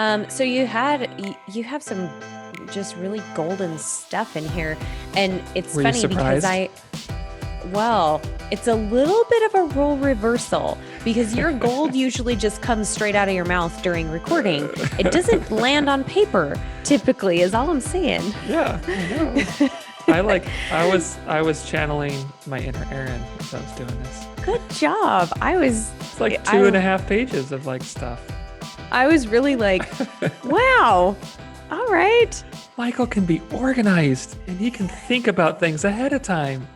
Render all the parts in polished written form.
So you have some just really golden stuff in here, and it's Were you funny because surprised? it's a little bit of a role reversal because your gold usually just comes straight out of your mouth during recording. It doesn't land on paper typically, is all I'm saying. Yeah, I know. I was channeling my inner Erin as I was doing this. Good job. It's like two and a half pages of like stuff. I was really like, wow. All right. Michael can be organized and he can think about things ahead of time.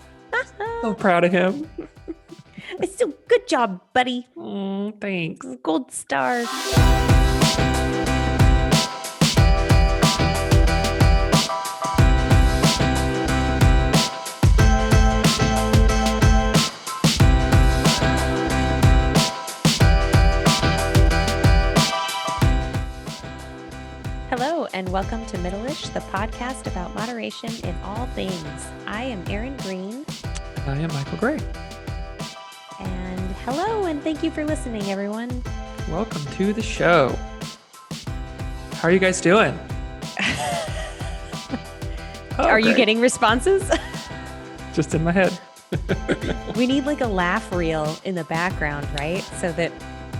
So proud of him. It's so good job, buddy. Thanks. Gold star. Hello, and welcome to Middleish, the podcast about moderation in all things. I am Erin Green. I am Michael Gray. And hello, and thank you for listening, everyone. Welcome to the show. How are you guys doing? Are you great. getting responses? Just in my head. We need like a laugh reel in the background, right? So that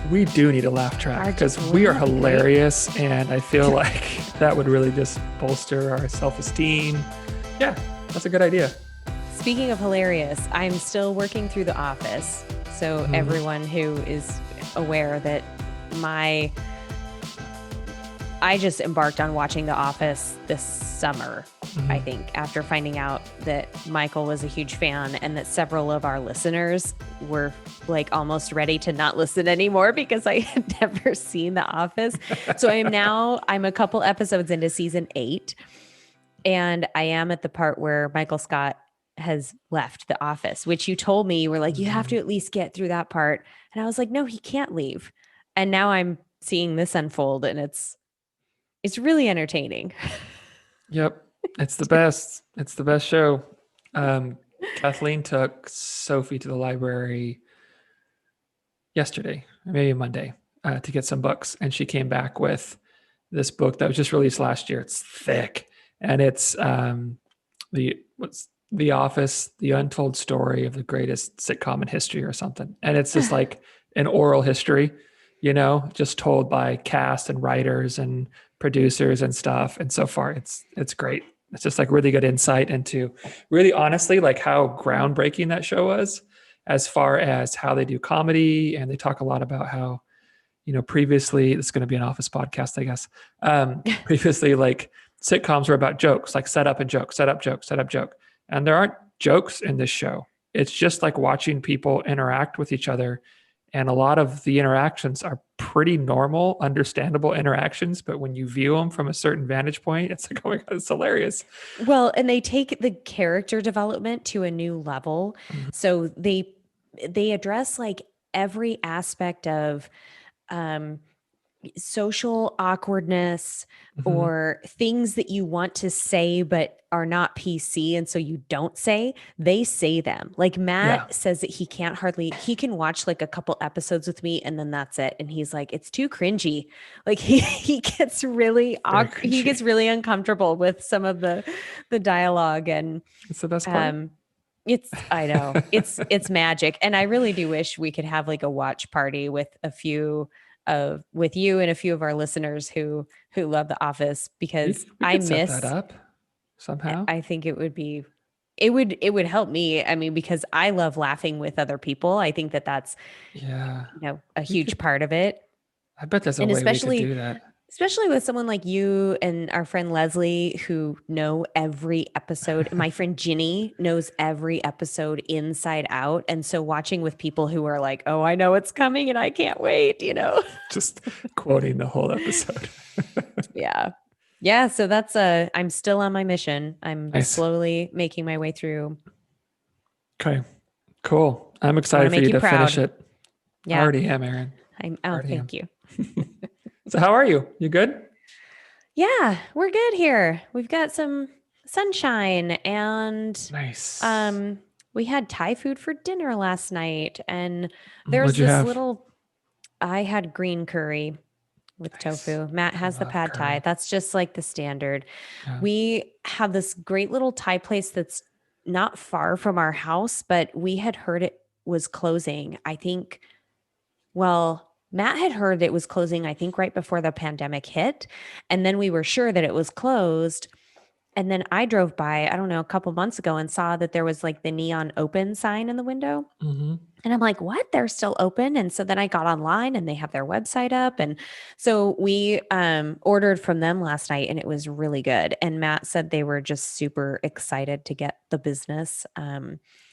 We do need a laugh track because we are hilarious, and I feel like that would really just bolster our self-esteem. Yeah, that's a good idea. Speaking of hilarious, I'm still working through The Office. So everyone who is aware that I just embarked on watching The Office this summer, I think, after finding out that Michael was a huge fan and that several of our listeners were like almost ready to not listen anymore because I had never seen The Office. So I'm a couple episodes into season 8, and I am at the part where Michael Scott has left the office, which you told me, you were like, you have to at least get through that part. And I was like, no, he can't leave. And now I'm seeing this unfold, and it's really entertaining. Yep. It's the best. It's the best show. Kathleen took Sophie to the library yesterday, maybe Monday, to get some books. And she came back with this book that was just released last year. It's thick. And it's The Office, the untold story of the greatest sitcom in history or something. And it's just like an oral history, just told by cast and writers and producers and stuff. And so far it's great. It's just like really good insight into really honestly like how groundbreaking that show was as far as how they do comedy. And they talk a lot about how, previously, it's going to be an Office podcast, I guess. Previously, like sitcoms were about jokes, like set up and joke, set up joke, set up joke. And there aren't jokes in this show. It's just like watching people interact with each other. And a lot of the interactions are pretty normal, understandable interactions. But when you view them from a certain vantage point, it's like, oh my God, it's hilarious. Well, and they take the character development to a new level. So they address like every aspect of social awkwardness or things that you want to say but are not PC, and so you don't say. They say them. Like Matt says that he can watch like a couple episodes with me and then that's it. And he's like, it's too cringy. Like he gets really awkward. He gets really uncomfortable with some of the dialogue, and it's the best part. I know it's magic. And I really do wish we could have like a watch party with with you and a few of our listeners who love The Office, because we could set that up somehow. I think it would help me. I mean, because I love laughing with other people. I think that's a huge part of it. I bet there's a way we could do that. Especially with someone like you and our friend Leslie, who know every episode. My friend Ginny knows every episode inside out. And so watching with people who are like, oh, I know it's coming and I can't wait, Just quoting the whole episode. Yeah. Yeah. So that's I'm still on my mission. I'm slowly making my way through. Okay. Cool. I'm excited for you to finish it. Yeah. I already am, Erin. Thank you. So how are you? You good? Yeah, we're good here. We've got some sunshine, and nice. We had Thai food for dinner last night, and What'd you have? I had green curry with Nice. tofu. Matt I has the love pad thai. curry. That's just like the standard. Yeah. We have this great little Thai place that's not far from our house, but we had heard it was closing. I think, well, Matt had heard it was closing, I think, right before the pandemic hit. And then we were sure that it was closed. And then I drove by, I don't know, a couple months ago and saw that there was like the neon open sign in the window. Mm-hmm. And I'm like, what? They're still open. And so then I got online and they have their website up. And so we ordered from them last night and it was really good. And Matt said they were just super excited to get the business.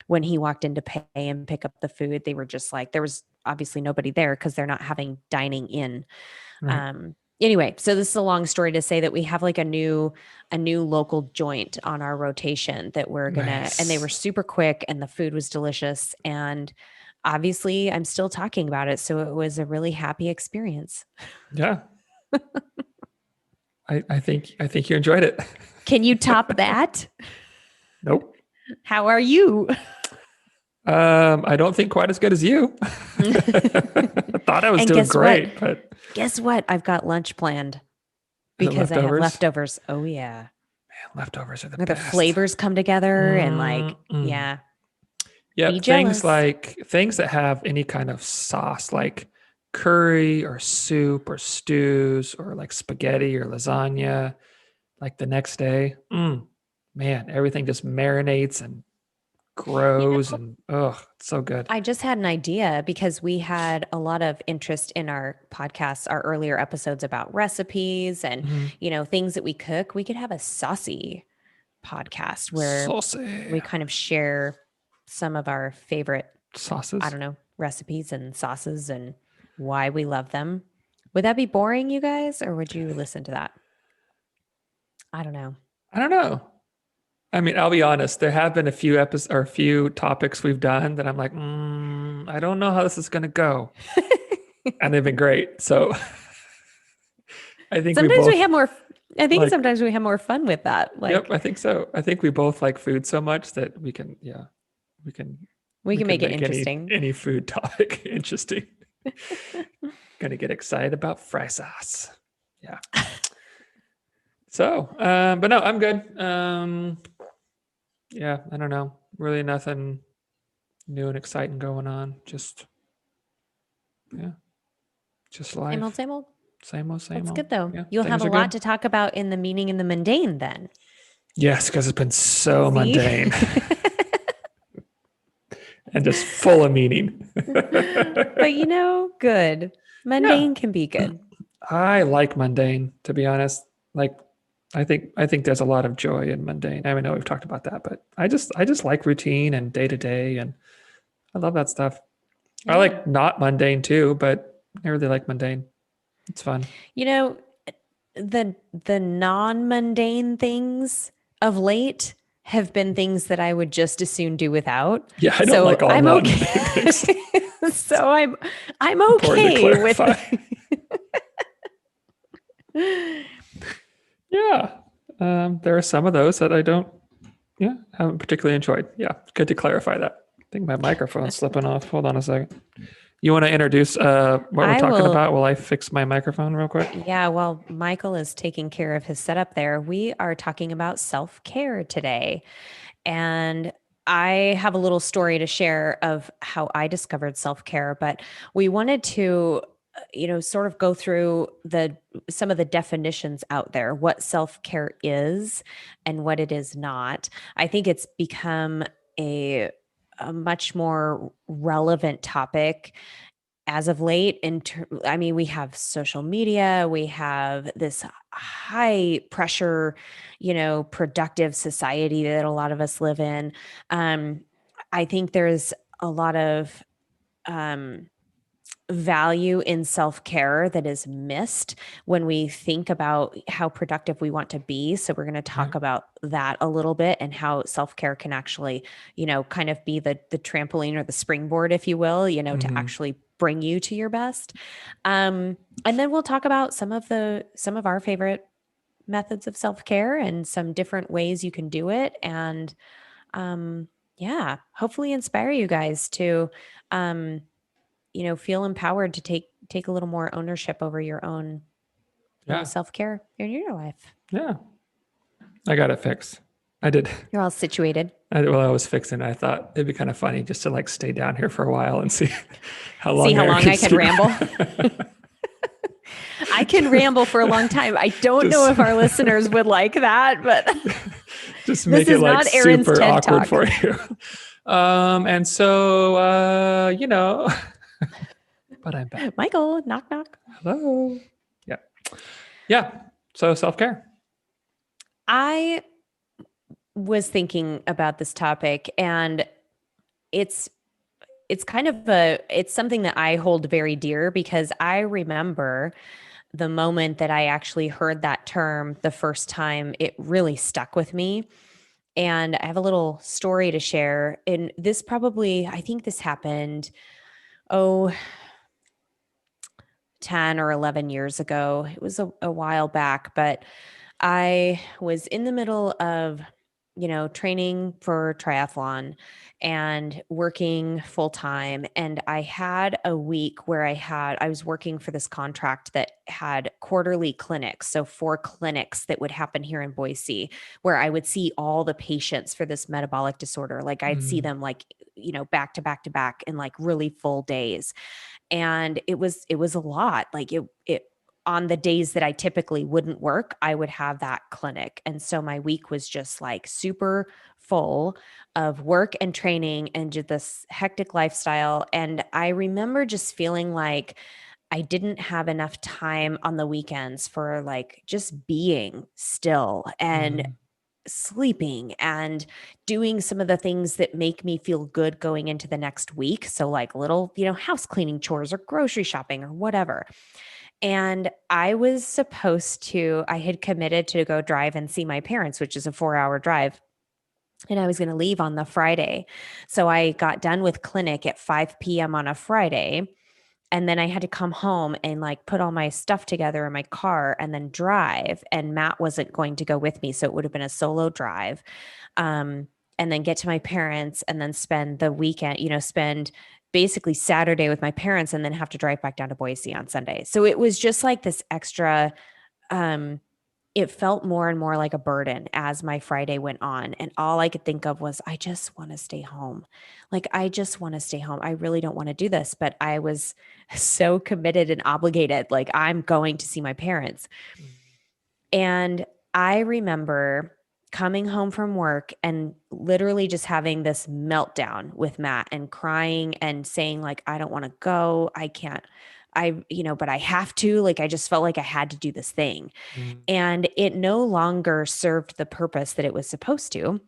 When he walked in to pay and pick up the food, they were just like, there was obviously nobody there because they're not having dining in. Right. Anyway, so this is a long story to say that we have like a new local joint on our rotation that we're gonna, and they were Nice. super quick and the food was delicious. And obviously I'm still talking about it. So it was a really happy experience. Yeah. I think you enjoyed it. Can you top that? Nope. How are you? I don't think quite as good as you. Thought I was And doing guess what? great, but Guess what? I've got lunch planned is it because I have leftovers? leftovers. Oh yeah. Man, leftovers are the Where the best. flavors come together and like, Mm-mm. yeah, be Yep, jealous. things that have any kind of sauce, like curry or soup or stews or like spaghetti or lasagna, like the next day. Man, everything just marinates and You grows know, and oh, it's so good. I just had an idea because we had a lot of interest in our podcasts, our earlier episodes about recipes and, Mhm. things that we cook. We could have a saucy podcast where Saucy we kind of share some of our favorite, I sauces. don't know, recipes and sauces and why we love them. Would that be boring, you guys, or would you listen to that? I don't know. I don't know. I mean, I'll be honest. There have been a few episodes or a few topics we've done that I'm like, I don't know how this is going to go, and they've been great. So I think we Sometimes we both have more, I think like. sometimes we have more fun with that. Yep, Like I think so. I think we both like food so much that we can, yeah, we can we we can can make it make any interesting. any food topic interesting. Gonna get excited about fry sauce. Yeah. So, but no, I'm good. Yeah, I don't know. Really nothing new and exciting going on. Just yeah, just Same old, life. same old. Same old, same That's old. good though. Yeah, You'll have things a are lot good. to talk about in the meaning and the mundane then. Yes, because it's been so See? mundane and just full of meaning. But good. Yeah, Mundane can be good. I like mundane, to be honest. Like I think there's a lot of joy in mundane. I know we've talked about that, but I just like routine and day to day and I love that stuff. I Yeah. like not mundane too, but I really like mundane. It's fun. You know, the non-mundane things of late have been things that I would just as soon do without. Yeah, I don't So like all I'm non-mundane things. okay. So I'm Important to okay with clarify. Yeah. There are some of those that I don't, yeah, haven't particularly enjoyed. Yeah, good to clarify that. I think my microphone's slipping off. Hold on a second. You want to introduce what we're I talking will. about while I fix my microphone real quick? Yeah, while Michael is taking care of his setup there, we are talking about self-care today. And I have a little story to share of how I discovered self-care, but we wanted to sort of go through the some of the definitions out there, what self-care is and what it is not. I think it's become a much more relevant topic as of late. I mean, we have social media, we have this high pressure, productive society that a lot of us live in. um, I think there's a lot of um, value in self-care that is missed when we think about how productive we want to be. So we're going to Right. talk about that a little bit and how self-care can actually, kind of be the trampoline or the springboard, if you will, to Hmm. actually bring you to your best. And then we'll talk about some of our favorite methods of self-care and some different ways you can do it. And yeah, hopefully inspire you guys to um feel empowered to take a little more ownership over your own Yeah. self-care in your life. Yeah. I got it fixed. I did. You're all situated. While I was fixing it, I thought it'd be kind of funny just to like stay down here for a while and see how See long how Erin long can I can keep. ramble. I can ramble for a long time. I don't know Just- if our listeners would like that, but Just this make it is like not Erin's super TED awkward Talk. for you. And so, but I'm back. Michael, knock, knock. Hello. Yeah. Yeah. So self-care. I was thinking about this topic, and it's it's something that I hold very dear, because I remember the moment that I actually heard that term the first time. It really stuck with me. And I have a little story to share. And this probably, I think this happened, oh, 10 or 11 years ago. It was a while back, but I was in the middle of, training for triathlon and working full time. And I had a week where I was working for this contract that had quarterly clinics. So 4 clinics that would happen here in Boise, where I would see all the patients for this metabolic disorder. Like I'd see them like, back to back to back in like really full days. And it was a lot. Like it on the days that I typically wouldn't work, I would have that clinic. And so my week was just like super full of work and training and just this hectic lifestyle. And I remember just feeling like I didn't have enough time on the weekends for like just being still and Mm, sleeping and doing some of the things that make me feel good going into the next week. So like little, house cleaning chores or grocery shopping or whatever. And I had committed to go drive and see my parents, which is a 4-hour drive. And I was going to leave on the Friday. So I got done with clinic at 5 p.m. on a Friday. And then I had to come home and like put all my stuff together in my car and then drive. And Matt wasn't going to go with me. So it would have been a solo drive. Um, and then get to my parents and then spend the weekend, spend basically Saturday with my parents and then have to drive back down to Boise on Sunday. So it was just like this extra, um, it felt more and more like a burden as my Friday went on. And all I could think of was, I just want to stay home. Like, I just want to stay home. I really don't want to do this. But I was so committed and obligated. Like, I'm going to see my parents. And I remember coming home from work and literally just having this meltdown with Matt and crying and saying, like, I don't want to go. I can't. But I have to. Like, I just felt like I had to do this thing. mm, And it no longer served the purpose that it was supposed to,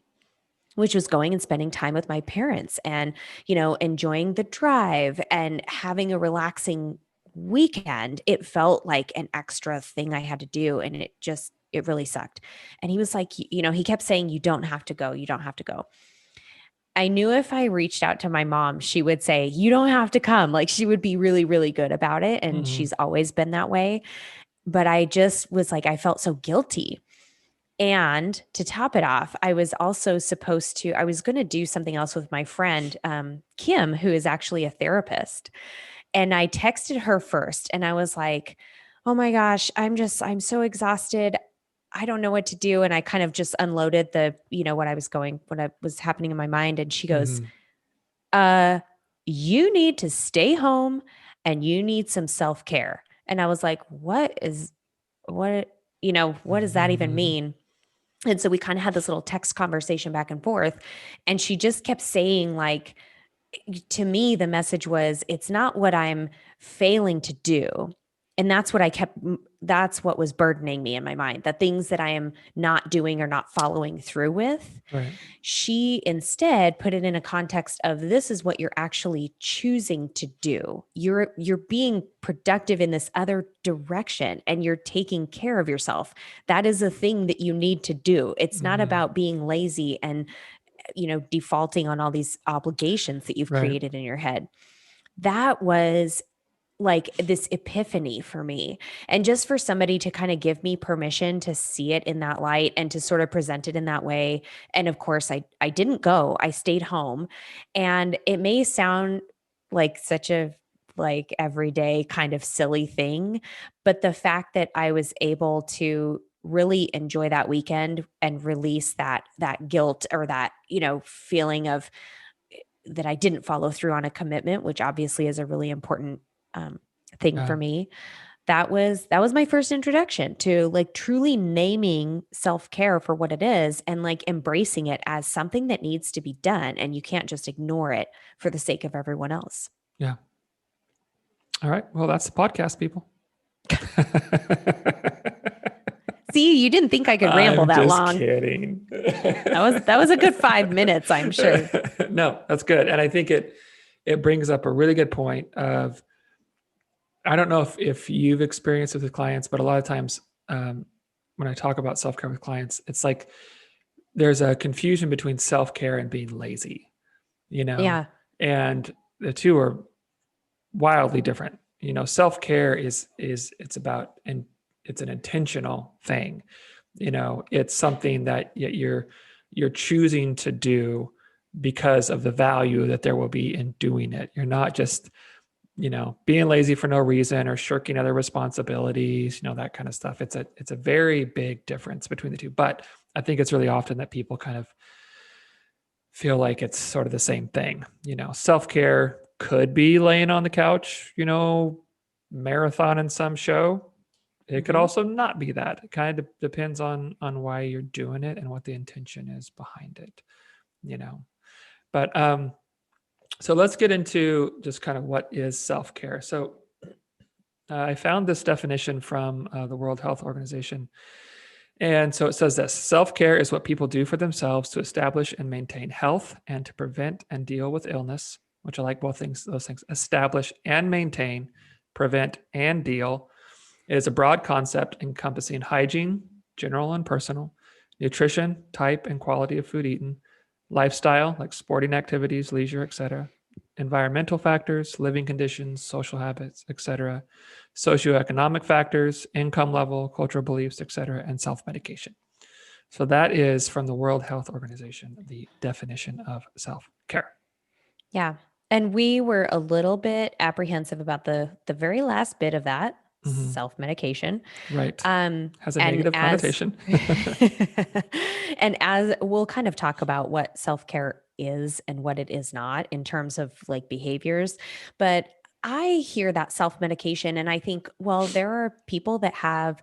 which was going and spending time with my parents and, enjoying the drive and having a relaxing weekend. It felt like an extra thing I had to do. And it really sucked. And he was like, he kept saying, you don't have to go. You don't have to go. I knew if I reached out to my mom, she would say, you don't have to come. Like, she would be really, really good about it. And mm, she's always been that way. But I just was like, I felt so guilty. And to top it off, I was going to do something else with my friend, Kim, who is actually a therapist. And I texted her first and I was like, oh my gosh, I'm so exhausted. I don't know what to do. And I kind of just unloaded what was happening in my mind. And she goes, mm, uh, you need to stay home and you need some self-care. And I was like, what does that even mm, mean? And so we kind of had this little text conversation back and forth. And she just kept saying, like, to me, the message was, it's not what I'm failing to do. And that's what was burdening me in my mind, the things that I am not doing or not following through with. right. She instead put it in a context of, this is what you're actually choosing to do. You're being productive in this other direction and you're taking care of yourself. That is a thing that you need to do. It's not Mm, about being lazy and defaulting on all these obligations that you've right. created in your head. That was like this epiphany for me. And just for somebody to kind of give me permission to see it in that light and to sort of present it in that way. And of course, I didn't go, I stayed home. And it may sound like such a like everyday kind of silly thing. But the fact that I was able to really enjoy that weekend and release that guilt or that, feeling of that I didn't follow through on a commitment, which obviously is a really important thing for Yeah. me. That was my first introduction to like truly naming self-care for what it is and like embracing it as something that needs to be done, and you can't just ignore it for the sake of everyone else. Yeah. All right. Well, that's the podcast, people. See, you didn't think I could ramble I'm that just long. kidding. That was a good 5 minutes, I'm sure. No, that's good. And I think it brings up a really good point of, I don't know if you've experienced it with clients, but a lot of times when I talk about self-care with clients, it's like there's a confusion between self-care and being lazy, Yeah. and the two are wildly different. Self-care is it's about, and it's an intentional thing. It's something that you're choosing to do because of the value that there will be in doing it. You're not just being lazy for no reason or shirking other responsibilities, that kind of stuff. It's a very big difference between the two. But I think it's really often that people kind of feel like it's sort of the same thing. Self-care could be laying on the couch, marathon in some show. It could Hmm. also not be that. It kind of depends on why you're doing it and what the intention is behind it, But so let's get into just kind of what is self-care. So I found this definition from the World Health Organization. And so it says this: self-care is what people do for themselves to establish and maintain health and to prevent and deal with illness, which I like both things, those things: establish and maintain, prevent and deal. It is a broad concept encompassing hygiene, general and personal, nutrition, type and quality of food eaten, lifestyle, like sporting activities, leisure, etc., environmental factors, living conditions, social habits, etc., socioeconomic factors, income level, cultural beliefs, etc., and self-medication. So that is from the World Health Organization, the definition of self-care. Yeah. And we were a little bit apprehensive about the very last bit of that Mhm. self-medication. Right. Has a And negative as connotation. and as we'll kind of talk about what self-care is and what it is not in terms of like behaviors, but I hear that self-medication and I think, well, there are people that have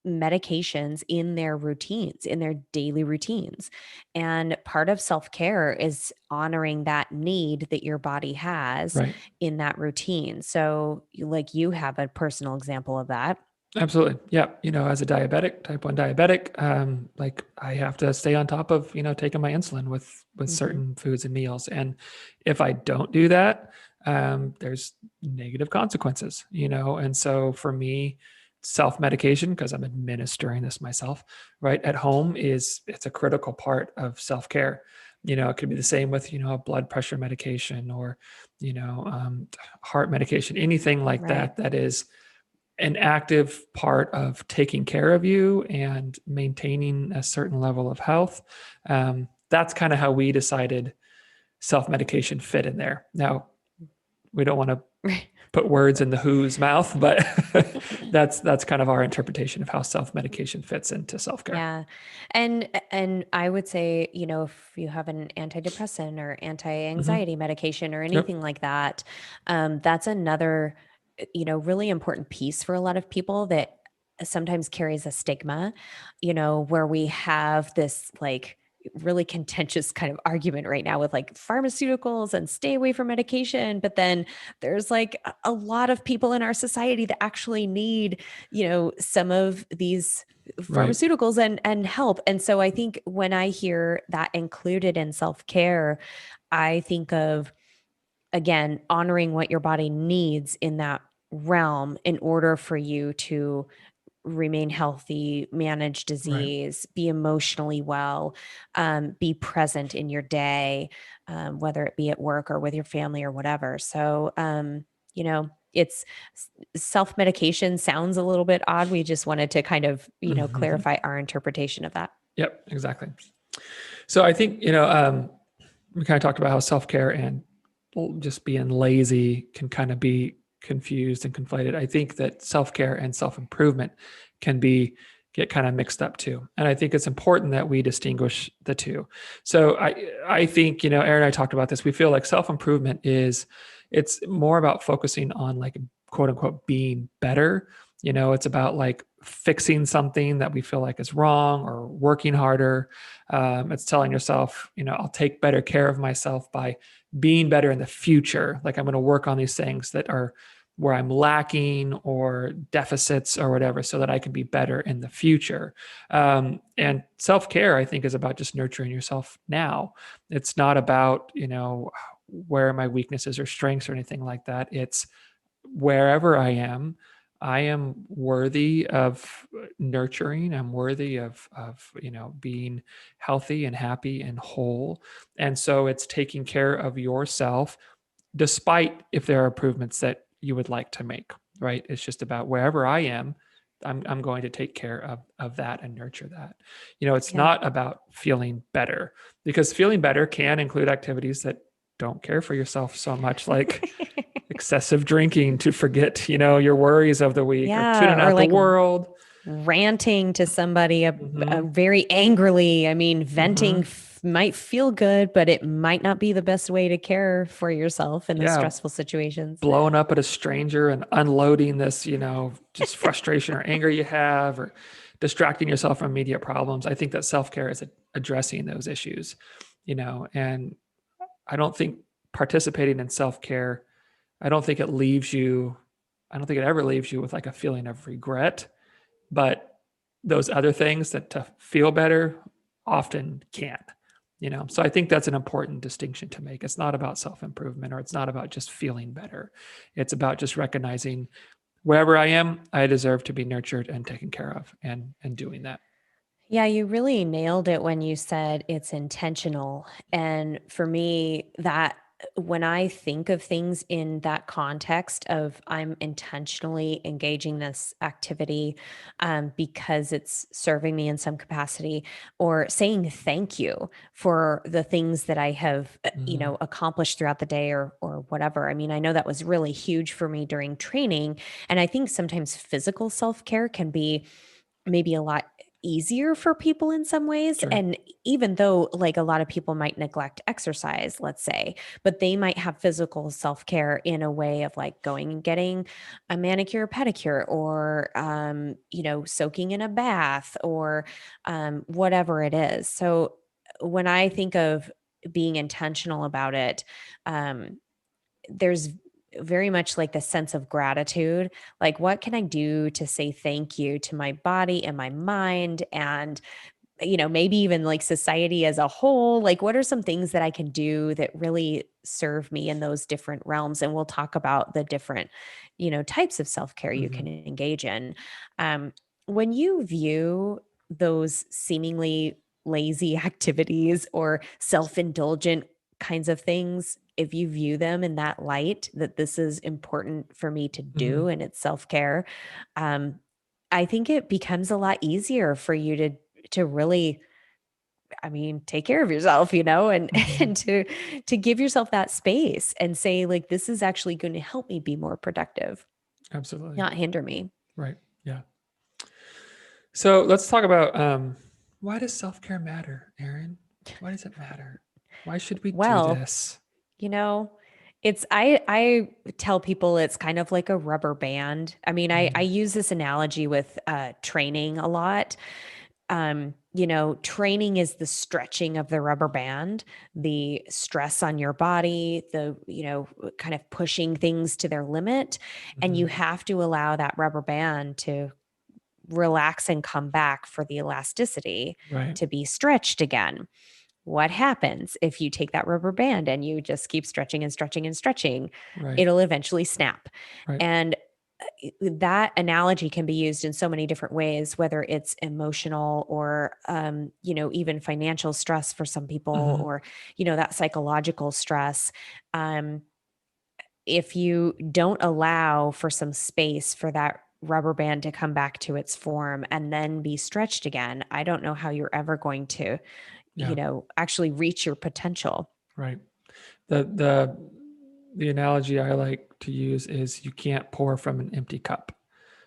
medications in their routines, in their daily routines. And part of self care is honoring that need that your body has Right. in that routine. So, like, you have a personal example of that. Absolutely. Yeah. As a diabetic, type 1 diabetic, like I have to stay on top of, taking my insulin with Hmm. certain foods and meals. And if I don't do that, there's negative consequences, And so for me, self-medication, because I'm administering this myself, right at home, it's a critical part of self-care. It could be the same with, a blood pressure medication or, heart medication, anything like Right. that is an active part of taking care of you and maintaining a certain level of health. That's kind of how we decided self-medication fit in there. Now, we don't want to put words in the WHO's mouth, but that's kind of our interpretation of how self-medication fits into self-care. Yeah. And I would say, if you have an antidepressant or Mm-hmm. anti-anxiety medication or anything Yep. like that, that's another, really important piece for a lot of people that sometimes carries a stigma, where we have this like really contentious kind of argument right now with like pharmaceuticals and stay away from medication. But then there's like a lot of people in our society that actually need, some of these Right. pharmaceuticals and help. And so I think when I hear that included in self-care, I think of again honoring what your body needs in that realm in order for you to remain healthy, manage Right. disease, be emotionally well, be present in your day, whether it be at work or with your family or whatever. So, it's self medication sounds a little bit odd. We just wanted to kind of, Mm-hmm. clarify our interpretation of that. Yep. Exactly. So I think, we kind of talked about how self-care and just being lazy can kind of be confused and conflated. I think that self-care and self-improvement can get kind of mixed up too. And I think it's important that we distinguish the two. So I think, Erin and I talked about this. We feel like self-improvement it's more about focusing on like quote unquote being better. It's about like fixing something that we feel like is wrong or working harder. It's telling yourself, I'll take better care of myself by being better in the future. Like I'm going to work on these things that are where I'm lacking or deficits or whatever, so that I can be better in the future. And self-care, I think, is about just nurturing yourself now. It's not about, where are my weaknesses or strengths or anything like that. It's wherever I am worthy of nurturing. I'm worthy of being healthy and happy and whole. And so it's taking care of yourself, despite if there are improvements that you would like to make, right? It's just about wherever I am, I'm going to take care of that and nurture that. It's Yeah. not about feeling better, because feeling better can include activities that don't care for yourself so much, like excessive drinking to forget, your worries of the week, or Yeah. tuning Or out the like world. ranting to somebody Mm-hmm. very angrily. I mean, venting Mm-hmm. might feel good, but it might not be the best way to care for yourself in those Yeah. stressful situations. Blowing up at a stranger and unloading this, just frustration or anger you have, or distracting yourself from immediate problems. I think that self-care is addressing those issues, and I don't think participating in self-care, I don't think it leaves you, I don't think it ever leaves you with like a feeling of regret, but those other things that to feel better often can. So I think that's an important distinction to make. It's not about self-improvement, or it's not about just feeling better. It's about just recognizing wherever I am, I deserve to be nurtured and taken care of, and doing that. Yeah, you really nailed it when you said it's intentional. And for me, that when I think of things in that context of I'm intentionally engaging this activity because it's serving me in some capacity, or saying thank you for the things that I have, Mm-hmm. accomplished throughout the day, or whatever. I mean, I know that was really huge for me during training. And I think sometimes physical self-care can be maybe a lot easier for people in some ways. Sure. And even though like a lot of people might neglect exercise, let's say, but they might have physical self-care in a way of like going and getting a manicure, pedicure, or soaking in a bath, or whatever it is. So when I think of being intentional about it, there's very much like the sense of gratitude. Like, what can I do to say thank you to my body and my mind, and maybe even like society as a whole? Like, what are some things that I can do that really serve me in those different realms? And we'll talk about the different, types of self-care you Mm-hmm. can engage in. Um, when you view those seemingly lazy activities or self-indulgent kinds of things, if you view them in that light, that this is important for me to Mm-hmm. do and it's self-care, um, I think it becomes a lot easier for you to really, I mean, take care of yourself, and Mm-hmm. and to give yourself that space and say like, this is actually going to help me be more productive, Absolutely. not hinder me. Right. Yeah. So let's talk about why does self-care matter, Erin? Why does it matter? Why should we do Well, this? you know, it's I tell people it's kind of like a rubber band. I mean, I Mm, use this analogy with training a lot. Training is the stretching of the rubber band, the stress on your body, the, kind of pushing things to their limit. And mhm. you have to allow that rubber band to relax and come back for the elasticity Right. to be stretched again. What happens if you take that rubber band and you just keep stretching and stretching and stretching? Right. It'll eventually snap. Right. And that analogy can be used in so many different ways, whether it's emotional or, even financial stress for some people, Mhm. or, that psychological stress. Um, if you don't allow for some space for that rubber band to come back to its form and then be stretched again, I don't know how you're ever going to, Yeah. actually reach your potential. Right. The the analogy I like to use is you can't pour from an empty cup.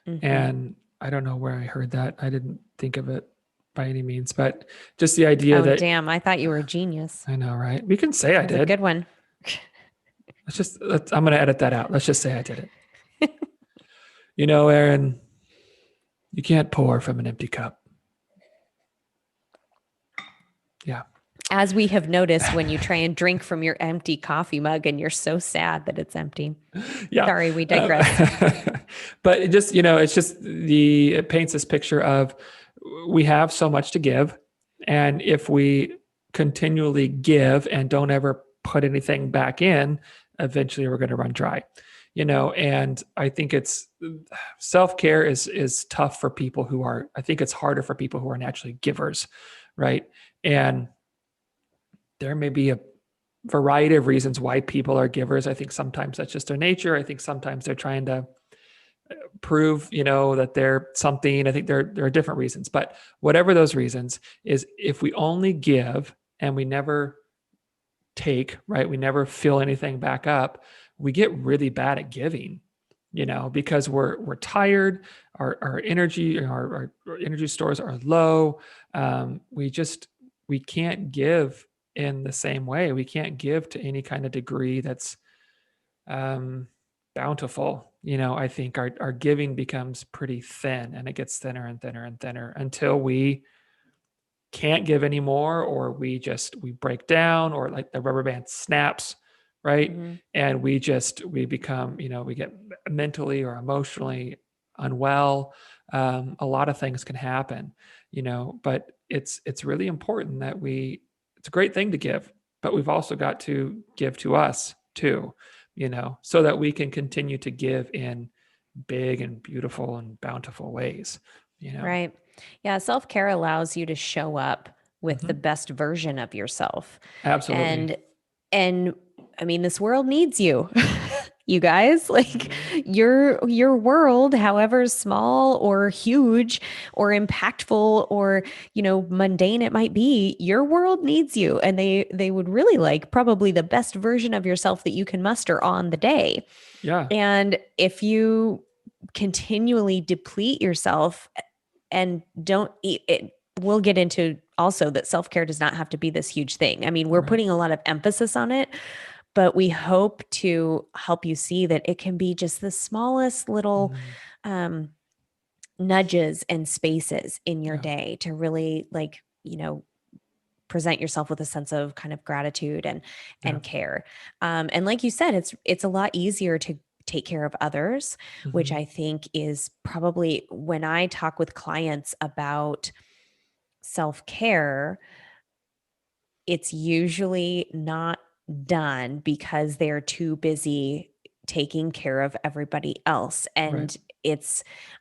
Mm-hmm. And I don't know where I heard that. I didn't think of it by any means, but just the idea Oh, that damn. I thought you were a genius. I know, right? We can say I That's a did. good one. I'm going to edit that out. Let's just say I did it. Erin, you can't pour from an empty cup. Yeah. As we have noticed when you try and drink from your empty coffee mug and you're so sad that it's empty. Yeah. Sorry, we digress. But it paints this picture of we have so much to give. And if we continually give and don't ever put anything back in, eventually we're going to run dry. And I think it's self-care is tough for people I think it's harder for people who are naturally givers, right? And there may be a variety of reasons why people are givers. I think sometimes that's just their nature. I think sometimes they're trying to prove, that they're something. I think there are different reasons, but whatever those reasons is, if we only give and we never take, right? We never fill anything back up. We get really bad at giving, because we're tired. Our energy, our energy stores are low. We can't give in the same way. We can't give to any kind of degree that's bountiful. I think our giving becomes pretty thin, and it gets thinner and thinner and thinner until we can't give anymore, or we break down, or like the rubber band snaps, right? Mm-hmm. And we become, we get mentally or emotionally unwell. A lot of things can happen, but it's really important that it's a great thing to give, but we've also got to give to us too, so that we can continue to give in big and beautiful and bountiful ways, Right. Yeah. Self care allows you to show up with the Mhm. best version of yourself. Absolutely. And I mean, this world needs you. You guys, like Mhm. your world, however small or huge or impactful or, mundane it might be, your world needs you. And they would really like probably the best version of yourself that you can muster on the day. Yeah. And if you continually deplete yourself and don't eat it, we'll get into also that self-care does not have to be this huge thing. I mean, we're Right. putting a lot of emphasis on it, but we hope to help you see that it can be just the smallest little Mhm. um, nudges and spaces in your Yeah. day to really present yourself with a sense of kind of gratitude and Yeah. care. And like you said, it's a lot easier to take care of others, which Mhm. I think is probably when I talk with clients about self-care, it's usually not done because they're too busy taking care of everybody else. Right. And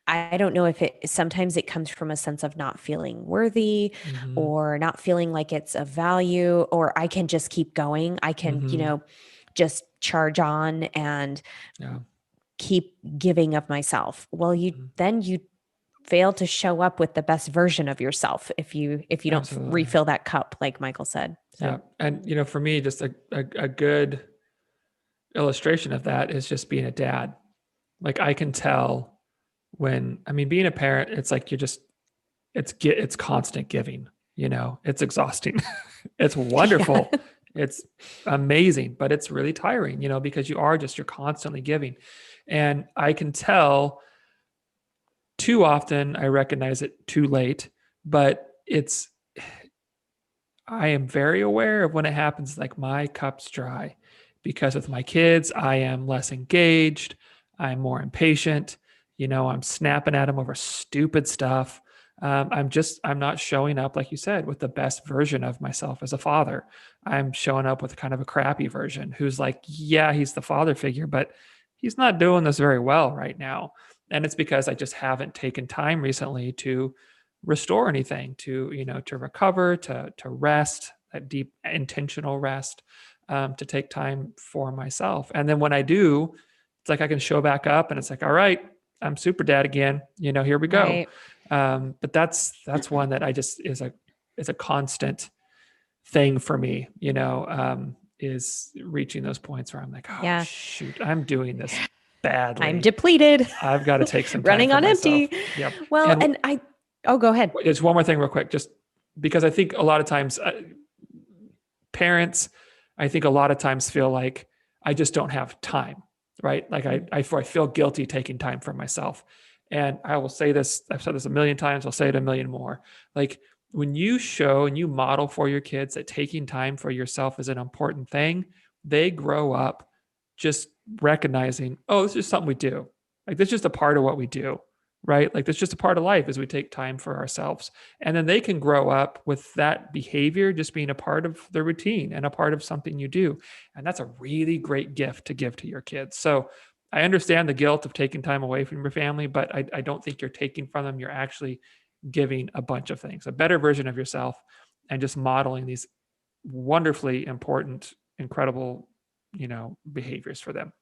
I don't know if sometimes it comes from a sense of not feeling worthy Mhm. or not feeling like it's of value, or I can just keep going. I can, Mhm. just charge on and Yeah. keep giving of myself. Well, Mhm. you fail to show up with the best version of yourself if you don't Absolutely. refill that cup, like Michael said. Yeah. So And for me, just a good illustration of that is just being a dad. Like, I can tell when, I mean, being a parent, it's like it's constant giving, it's exhausting. It's yeah. wonderful. It's amazing, but it's really tiring, because you're constantly giving. And I can tell too often, I recognize it too late, but I am very aware of when it happens, like my cup's dry, because with my kids, I am less engaged. I'm more impatient. I'm snapping at them over stupid stuff. I'm not showing up, like you said, with the best version of myself as a father. I'm showing up with kind of a crappy version who's like, yeah, he's the father figure, but he's not doing this very well right now. And it's because I just haven't taken time recently to restore anything, to recover, to rest, that deep intentional rest, to take time for myself. And then when I do, it's like I can show back up and it's like, all right, I'm super dad again, here we go. Right. But that's one that I just is a constant thing for me, is reaching those points where I'm like, oh Yeah. shoot, I'm doing this I'm badly. depleted, I've got to take some time running for on myself. empty. Yep. Well, And and oh, go ahead. there's one more thing real quick, just because I think a lot of times parents, I think a lot of times feel like I just don't have time, right? Like I feel guilty taking time for myself. And I will say this, I've said this a million times, I'll say it a million more. Like when you show and you model for your kids that taking time for yourself is an important thing, they grow up just recognizing, oh, this is something we do. Like this is just a part of what we do, right? Like that's just a part of life is we take time for ourselves. And then they can grow up with that behavior just being a part of their routine and a part of something you do. And that's a really great gift to give to your kids. So I understand the guilt of taking time away from your family, but I don't think you're taking from them. You're actually giving a bunch of things, a better version of yourself, and just modeling these wonderfully important, incredible, behaviors for them.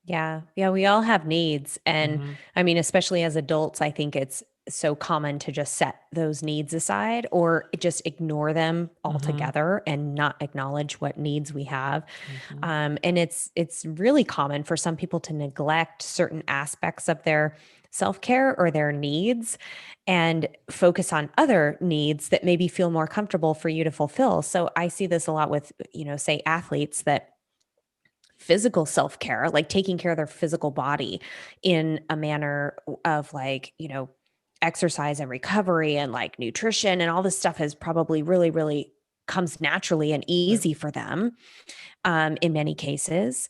Yeah. Yeah. We all have needs. And Mm-hmm. I mean, especially as adults, I think it's so common to just set those needs aside or just ignore them Mm-hmm. altogether and not acknowledge what needs we have. Mm-hmm. And it's really common for some people to neglect certain aspects of their self-care or their needs and focus on other needs that maybe feel more comfortable for you to fulfill. So I see this a lot with, say athletes that physical self-care, like taking care of their physical body in a manner of like, exercise and recovery and like nutrition and all this stuff has probably really, really comes naturally and Right. easy for them in many cases.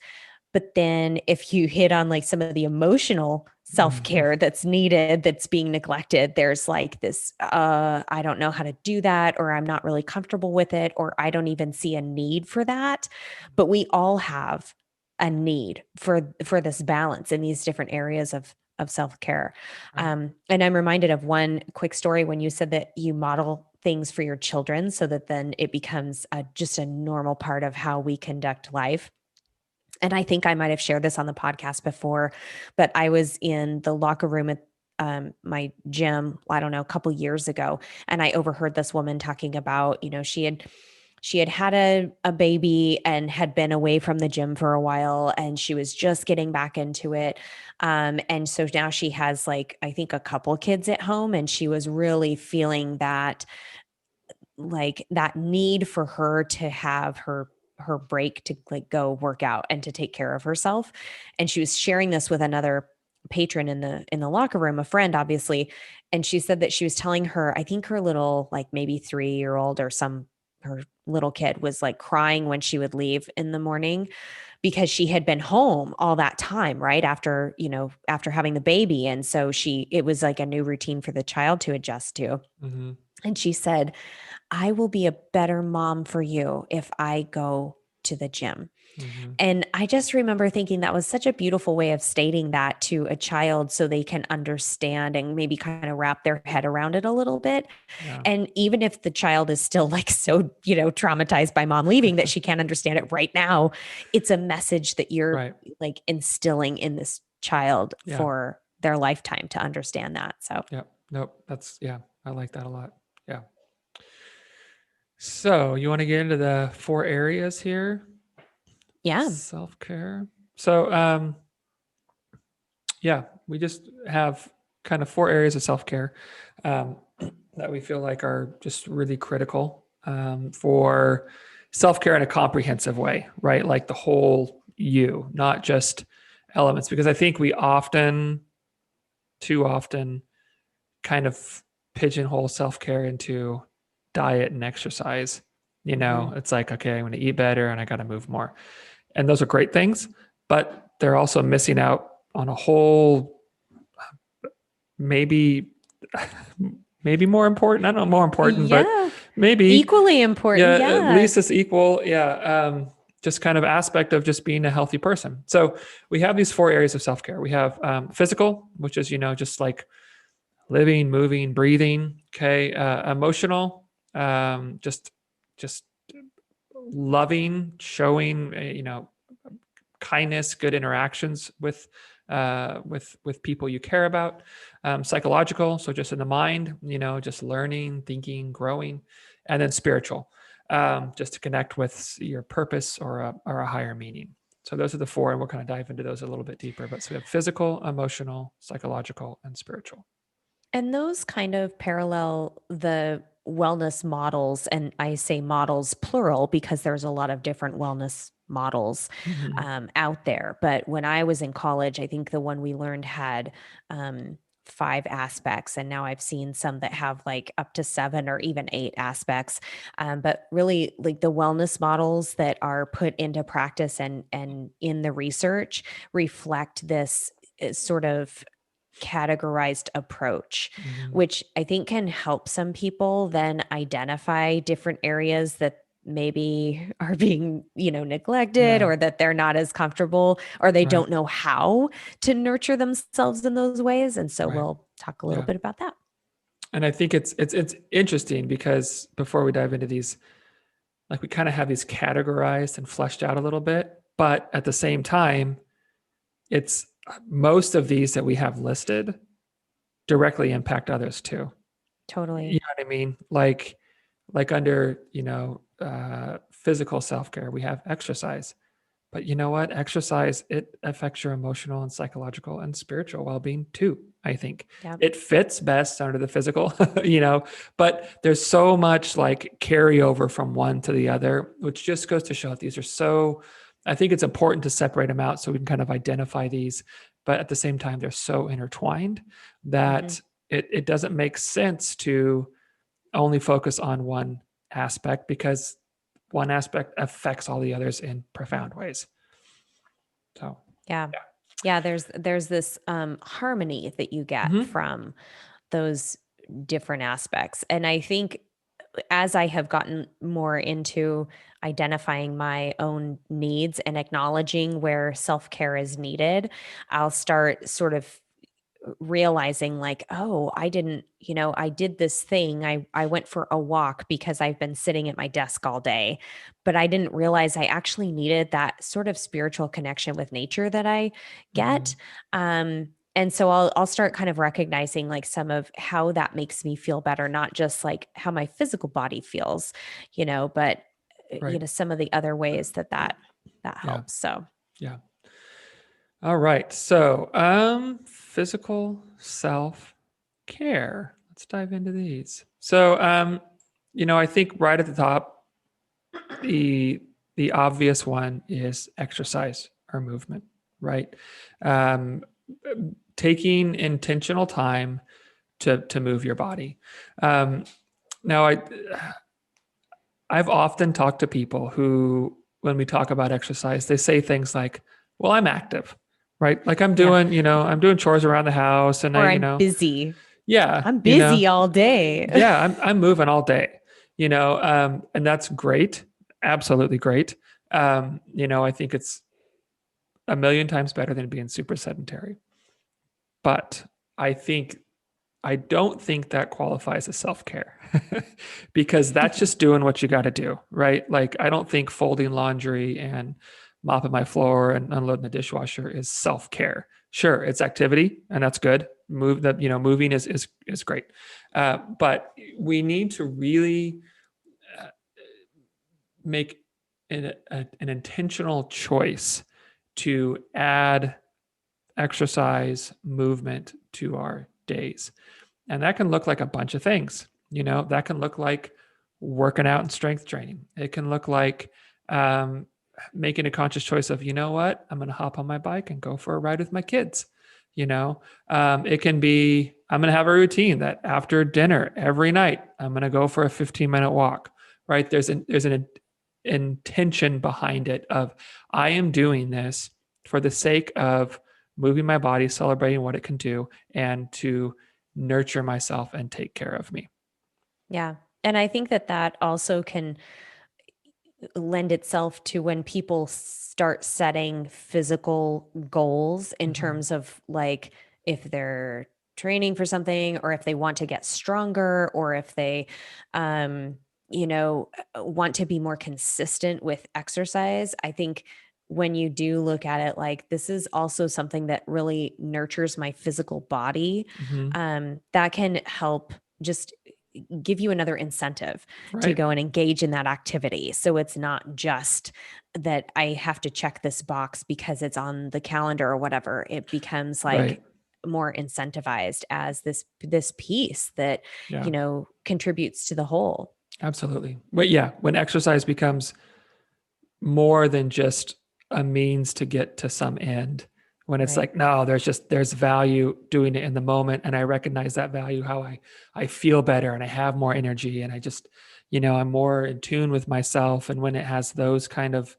But then if you hit on like some of the emotional Mm-hmm. self-care that's needed, that's being neglected, there's like this, I don't know how to do that, or I'm not really comfortable with it, or I don't even see a need for that. But we all have a need for this balance in these different areas of self-care. Right. And I'm reminded of one quick story when you said that you model things for your children so that then it becomes just a normal part of how we conduct life. And I think I might have shared this on the podcast before, but I was in the locker room at my gym, I don't know, a couple years ago, and I overheard this woman talking about, she had a baby and had been away from the gym for a while, and she was just getting back into it. And so now she has like I think a couple kids at home, and she was really feeling that like that need for her to have her break to like go work out and to take care of herself. And she was sharing this with another patron in the locker room, a friend obviously. And she said that she was telling her, I think her little like maybe 3-year old or some her little kid was like crying when she would leave in the morning because she had been home all that time, right? After having the baby. And so it was like a new routine for the child to adjust to. Mm-hmm. And she said, I will be a better mom for you if I go to the gym. Mm-hmm. And I just remember thinking that was such a beautiful way of stating that to a child so they can understand and maybe kind of wrap their head around it a little bit. Yeah. And even if the child is still like so, traumatized by mom leaving that she can't understand it right now, it's a message that you're Right. like instilling in this child Yeah. for their lifetime to understand that. So, Yeah. Nope. Yeah. I like that a lot. Yeah. So you want to get into the 4 areas here? yeah. Self-care. So, yeah, we just have kind of 4 areas of self-care um, that we feel like are just really critical for self-care in a comprehensive way, right? Like the whole you, not just elements, because I think we too often, kind of pigeonhole self-care into diet and exercise. Mhm. It's like, okay, I'm going to eat better and I got to move more. And those are great things, but they're also missing out on a whole, maybe, maybe more important. I don't know, more important, but Yeah. maybe, Equally important. yeah, at Yeah. least it's equal. Yeah. Just kind of aspect of just being a healthy person. So we have these 4 areas of self-care. We have physical, which is, just like living, moving, breathing. Okay. Emotional, just loving, showing, kindness, good interactions with people you care about. Psychological, so just in the mind, just learning, thinking, growing, and then spiritual. just to connect with your purpose or a higher meaning. So those are the four, and we'll kind of dive into those a little bit deeper. But so we have physical, emotional, psychological, and spiritual. And those kind of parallel the wellness models. And I say models plural because there's a lot of different wellness models Mm-hmm. out there. But when I was in college, I think the one we learned had five aspects. And now I've seen some that have like up to seven or even eight aspects. But really, like the wellness models that are put into practice and in the research reflect this sort of categorized approach, Mm-hmm. which I think can help some people then identify different areas that maybe are being, neglected Yeah. or that they're not as comfortable or they Right. don't know how to nurture themselves in those ways. And so Right. we'll talk a little Yeah. bit about that. And I think it's interesting because before we dive into these, like we kind of have these categorized and fleshed out a little bit, but at the same time, it's most of these that we have listed directly impact others too. You Totally. know what I mean? Like under, physical self-care, we have exercise. But you know what? Exercise, it affects your emotional and psychological and spiritual well-being too, I think. Yeah. It fits best under the physical, but there's so much like carryover from one to the other, which just goes to show that these are so, I think it's important to separate them out so we can kind of identify these. But at the same time, they're so intertwined Hmm. that it doesn't make sense to only focus on one aspect because one aspect affects all the others in profound ways. So, Yeah. yeah. Yeah. There's this harmony that you get Mm-hmm. from those different aspects. And I think as I have gotten more into identifying my own needs and acknowledging where self care is needed, I'll start sort of realizing like, oh, I didn't, I did this thing. I went for a walk because I've been sitting at my desk all day, but I didn't realize I actually needed that sort of spiritual connection with nature that I Mm-hmm. get. And so I'll start kind of recognizing like some of how that makes me feel better, not just like how my physical body feels, but Right. some of the other ways that Yeah. helps. So Yeah. All right. So, physical self care. Let's dive into these. So, I think right at the top, the the obvious one is exercise or movement, right? Um, Taking intentional time to move your body. Um, Now, I've often talked to people who, when we talk about exercise, they say things like, "Well, I'm active, right? Like yeah. I'm doing chores around the house, and Or I'm busy. yeah, I'm busy all day. yeah, I'm moving all day, and that's great, absolutely great. I think it's a million times better than being super sedentary, but I think I don't think that qualifies as self care because that's just doing what you got to do, right? Like, I don't think folding laundry and mopping my floor and unloading the dishwasher is self care. Sure, it's activity and that's good. Moving is great, but we need to really uh, make an intentional choice to add exercise, movement to our days. And that can look like a bunch of things. That can look like working out and strength training. It can look like making a conscious choice of, you know what, I'm going to hop on my bike and go for a ride with my kids. It can be, I'm going to have a routine that after dinner every night, I'm going to go for a 15-minute walk, right? There's an intention behind it of, I am doing this for the sake of moving my body, celebrating what it can do, and to nurture myself and take care of me. Yeah. And I think that also can lend itself to when people start setting physical goals in Mm-hmm. terms of like if they're training for something or if they want to get stronger or if they want to be more consistent with exercise. I think when you do look at it like this is also something that really nurtures my physical body, Mm-hmm. that can help just give you another incentive to Right. go and engage in that activity. So it's not just that I have to check this box because it's on the calendar or whatever. It becomes Right. like more incentivized as this piece that, Yeah, contributes to the whole. absolutely. But yeah, when exercise becomes more than just a means to get to some end, when it's Right. like, no, there's value doing it in the moment, and I recognize that value, how I feel better and I have more energy, and I just, I'm more in tune with myself. And when it has those kind of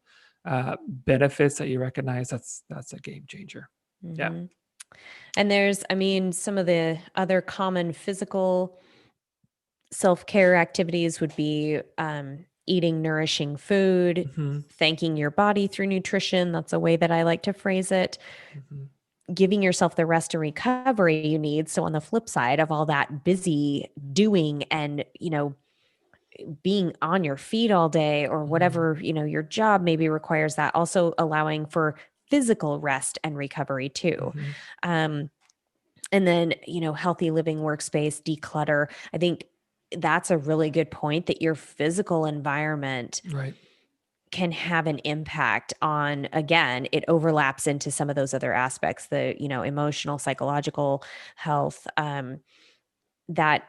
benefits that you recognize, that's a game changer. Yeah. Hmm. And some of the other common physical self-care activities would be eating nourishing food, Hmm. thanking your body through nutrition. That's a way that I like to phrase it. Hmm. Giving yourself the rest and recovery you need. So on the flip side of all that busy doing and, being on your feet all day or Hmm. whatever, your job maybe requires that, also allowing for physical rest and recovery too. Hmm. Um, and then, healthy living workspace, declutter. I think that's a really good point, that your physical environment Right. can have an impact on, again, it overlaps into some of those other aspects, the, emotional, psychological health, that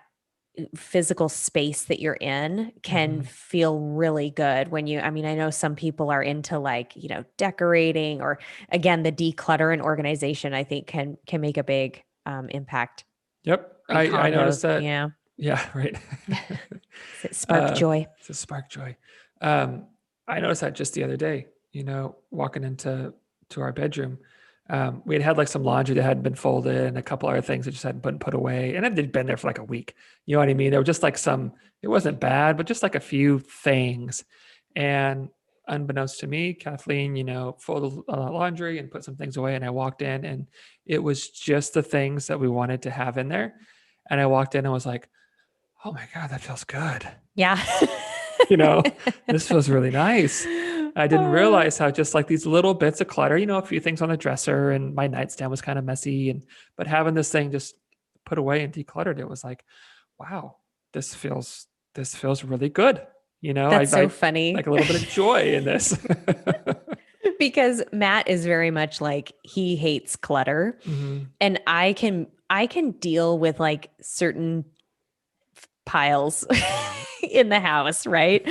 physical space that you're in can Hmm. feel really good when I know some people are into, like, decorating, or again, the declutter and organization, I think can make a big impact. Yep. Great I combo. noticed that. Yeah. Yeah. Right. Spark joy. To spark joy. Um, I noticed that just the other day, walking to our bedroom. We had like some laundry that hadn't been folded and a couple other things that just hadn't been put away. And it had been there for like a week. You know what I mean? There were just like it wasn't bad, but just like a few things. And unbeknownst to me, Kathleen, folded laundry and put some things away. And I walked in, and it was just the things that we wanted to have in there. And I walked in and was like, oh my God, that feels good. Yeah. You know, this feels really nice. I didn't Oh, realize how just like these little bits of clutter, a few things on the dresser, and my nightstand was kind of messy. But having this thing just put away and decluttered, it was like, wow, this feels really good. that's so I funny. like a little bit of joy in this. Because Matt is very much like, he hates clutter, Hmm. and I can deal with like certain piles in the house, right?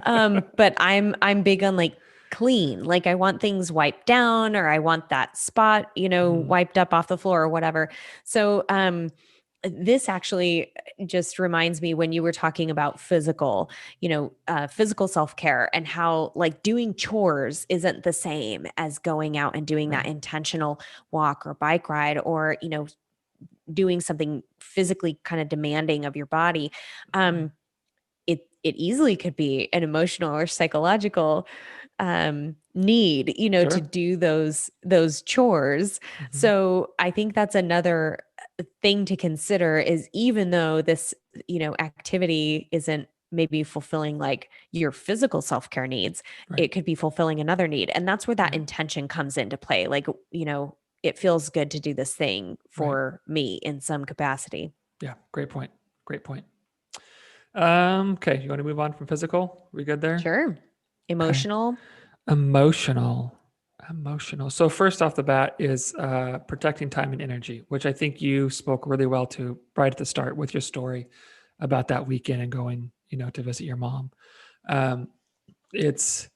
But I'm big on, like, clean. Like, I want things wiped down, or I want that spot, Hmm. wiped up off the floor or whatever. So this actually just reminds me, when you were talking about physical self-care, and how, like, doing chores isn't the same as going out and doing that Right. intentional walk or bike ride, or doing something physically kind of demanding of your body. Hmm. um it easily could be an emotional or psychological need, to Sure. do those chores. Hmm. So I think that's another thing to consider, is, even though this, activity isn't maybe fulfilling like your physical self-care needs, Right. it could be fulfilling another need. And that's where that Right. intention comes into play. Like, it feels good to do this thing Right. for me in some capacity. Yeah. Great point. Great point. Okay. You want to move on from physical? We good there? Sure. Okay. Emotional. Emotional. Emotional. So first off the bat is protecting time and energy, which I think you spoke really well to right at the start with your story about that weekend and going, to visit your mom. Um, it's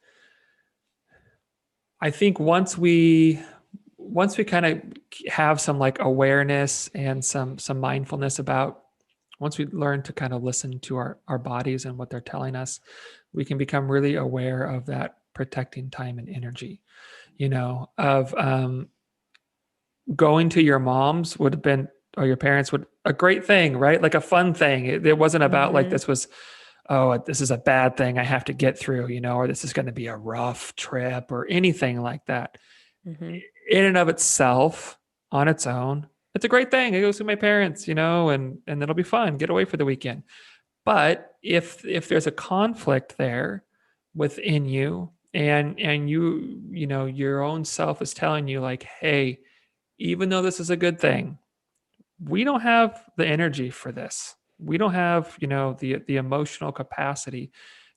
I think once we kind of have some like awareness and some mindfulness about, once we learn to kind of listen to our bodies and what they're telling us, we can become really aware of that protecting time and energy, of going to your mom's would have been, or your parents would, a great thing, right? Like a fun thing. It wasn't about like Mhm. this was, oh, this is a bad thing I have to get through, or this is going to be a rough trip or anything like that. Mhm. In and of itself, on its own, it's a great thing. I go see my parents, and it'll be fun. Get away for the weekend. But if there's a conflict there within you, and your own self is telling you like, hey, even though this is a good thing, we don't have the energy for this. we don't have, the emotional capacity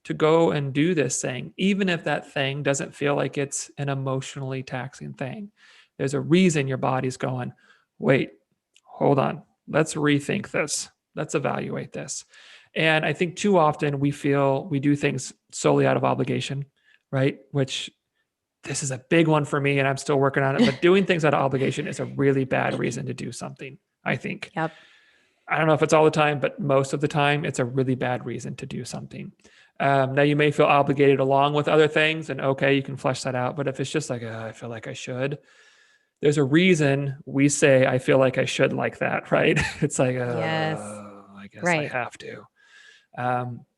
to go and do this thing, even if that thing doesn't feel like it's an emotionally taxing thing. There's a reason your body's going, wait, hold on, let's rethink this. Let's evaluate this. And I think too often we feel we do things solely out of obligation, right? Which this is a big one for me and I'm still working on it, but doing things out of obligation is a really bad reason to do something, I think. Yep. I don't know if it's all the time, but most of the time, it's a really bad reason to do something. Now, you may feel obligated along with other things, and okay, you can flesh that out. But if it's just like, I feel like I should, there's a reason we say, I feel like I should like that, right? It's like, Yes. I guess I Right. have to.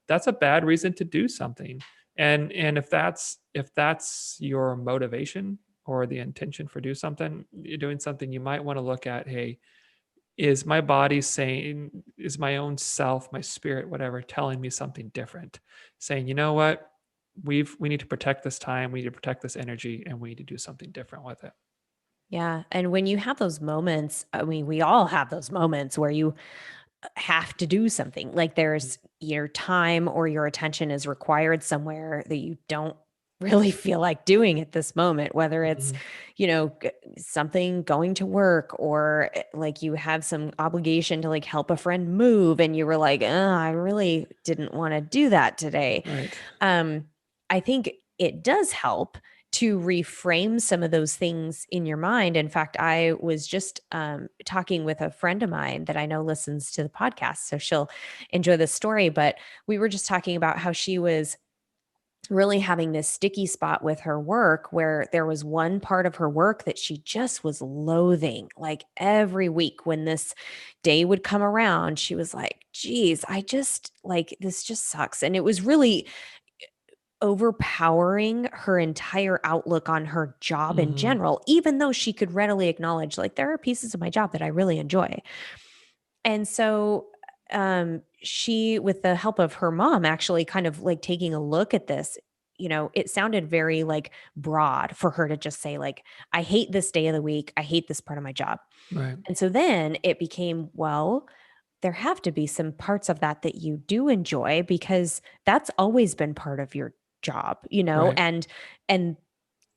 That's a bad reason to do something. And if that's your motivation or the intention for doing something, you might want to look at, hey, is my body saying, is my own self, my spirit, whatever, telling me something different, saying, you know what, we need to protect this time, we need to protect this energy, and we need to do something different with it. Yeah. And when you have those moments, I mean, we all have those moments where you have to do something. Like there's your time or your attention is required somewhere that you don't really feel like doing at this moment, whether it's, Mm-hmm. something going to work or like you have some obligation to like help a friend move and you were like, I really didn't want to do that today. Right. I think it does help to reframe some of those things in your mind. In fact, I was just talking with a friend of mine that I know listens to the podcast, so she'll enjoy this story. But we were just talking about how she was really having this sticky spot with her work where there was one part of her work that she just was loathing. Like every week when this day would come around, she was like, geez, I just like this just sucks. And it was really overpowering her entire outlook on her job in Mm-hmm. general, even though she could readily acknowledge, like, there are pieces of my job that I really enjoy. And so she, with the help of her mom, actually kind of like taking a look at this, it sounded very like broad for her to just say, like, I hate this day of the week. I hate this part of my job. Right. And so then it became, well, there have to be some parts of that that you do enjoy because that's always been part of your job, Right. and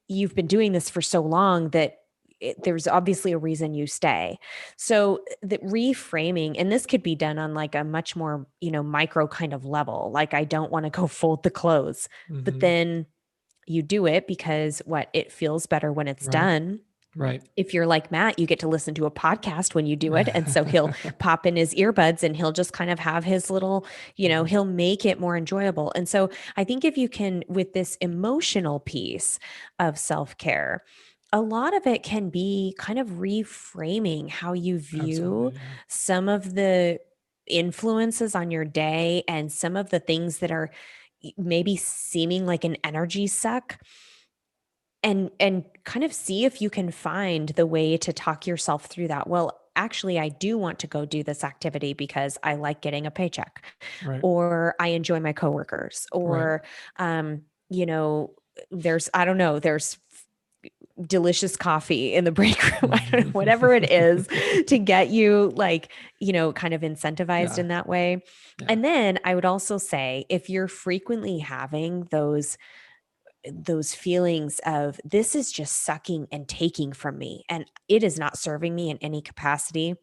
you've been doing this for so long that there's obviously a reason you stay. So the reframing, and this could be done on like a much more, micro kind of level. Like, I don't want to go fold the clothes, but Mm-hmm. then you do it because it feels better when it's Right. done. Right. If you're like Matt, you get to listen to a podcast when you do it. And so he'll pop in his earbuds and he'll just kind of have his little, Mhm. he'll make it more enjoyable. And so I think if you can, with this emotional piece of self care, a lot of it can be kind of reframing how you view Absolutely. Yeah. some of the influences on your day and some of the things that are maybe seeming like an energy suck, and kind of see if you can find the way to talk yourself through that. Well, actually, I do want to go do this activity because I like getting a paycheck, Right. or I enjoy my coworkers, Right. or you know, I don't know, there's delicious coffee in the break room. I don't know, whatever it is to get you like, kind of incentivized Yeah. in that way. Yeah. And then I would also say, if you're frequently having those feelings of, this is just sucking and taking from me and it is not serving me in any capacity,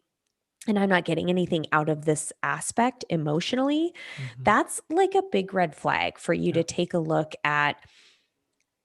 and I'm not getting anything out of this aspect emotionally, Mm-hmm. that's like a big red flag for you Yeah. to take a look at.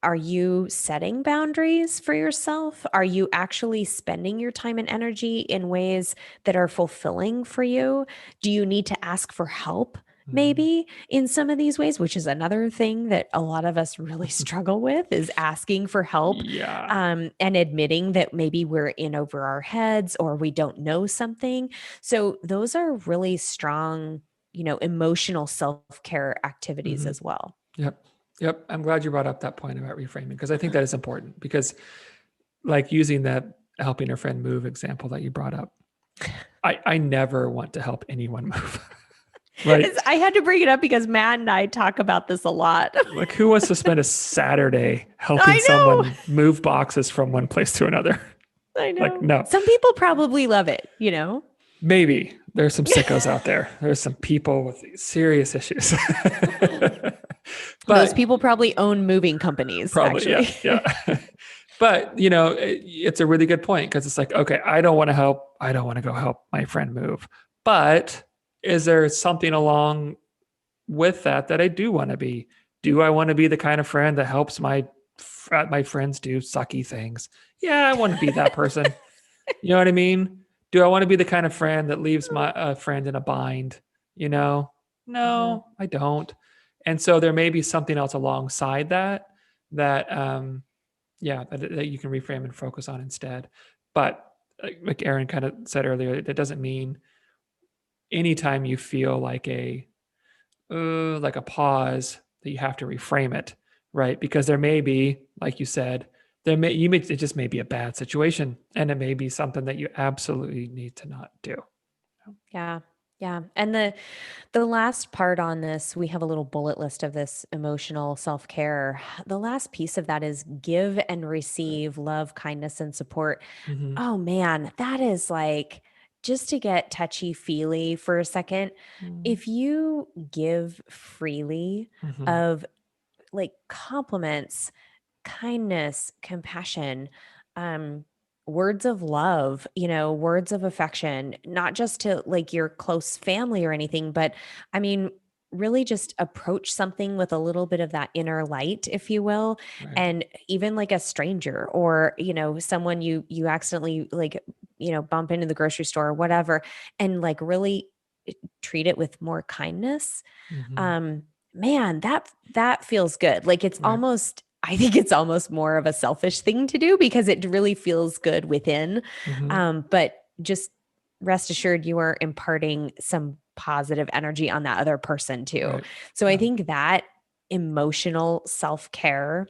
Are you setting boundaries for yourself? Are you actually spending your time and energy in ways that are fulfilling for you? Do you need to ask for help, Mm-hmm. maybe in some of these ways, which is another thing that a lot of us really struggle with, is asking for help, Yeah. and admitting that maybe we're in over our heads or we don't know something. So those are really strong, emotional self-care activities Mm-hmm. as well. Yep. Yep. I'm glad you brought up that point about reframing because I think that is important because, like, using that helping a friend move example that you brought up, I never want to help anyone move. Right. I had to bring it up because Matt and I talk about this a lot. Like, who wants to spend a Saturday helping I know. someone move boxes from one place to another? I Like, know. no. Some people probably love it, Maybe. There's some sickos out there. There's some people with serious issues. Those But people probably own moving companies, probably, actually. yeah. But it's a really good point because it's like, okay, I don't want to help. I don't want to go help my friend move. But is there something along with that I do want to be? Do I want to be the kind of friend that helps my friends do sucky things? Yeah, I want to be that person. You know what I mean? Do I want to be the kind of friend that leaves my friend in a bind? You know, Mhm. no, I don't. And so there may be something else alongside that yeah, that you can reframe and focus on instead. But like Erin kind of said earlier, that doesn't mean anytime you feel like a pause that you have to reframe it, right? Because there may be, like you said, it just may be a bad situation, and it may be something that you absolutely need to not do. Yeah. Yeah. And the last part on this, we have a little bullet list of this emotional self-care. The last piece of that is give and receive love, kindness, and support. Mm-hmm. Oh man, that is like, just to get touchy-feely for a second, if you give freely Mm-hmm. of like compliments, kindness, compassion, um, words of love, words of affection, not just to like your close family or anything, but I mean, really just approach something with a little bit of that inner light, if you will, Right. and even like a stranger or, someone you accidentally like, bump into the grocery store or whatever, and like really treat it with more kindness. Mm-hmm. um Man, that feels good. Like it's Right. almost, I think it's almost more of a selfish thing to do because it really feels good within. Mm-hmm. But just rest assured you are imparting some positive energy on that other person too. Right. So I Yeah. think that emotional self-care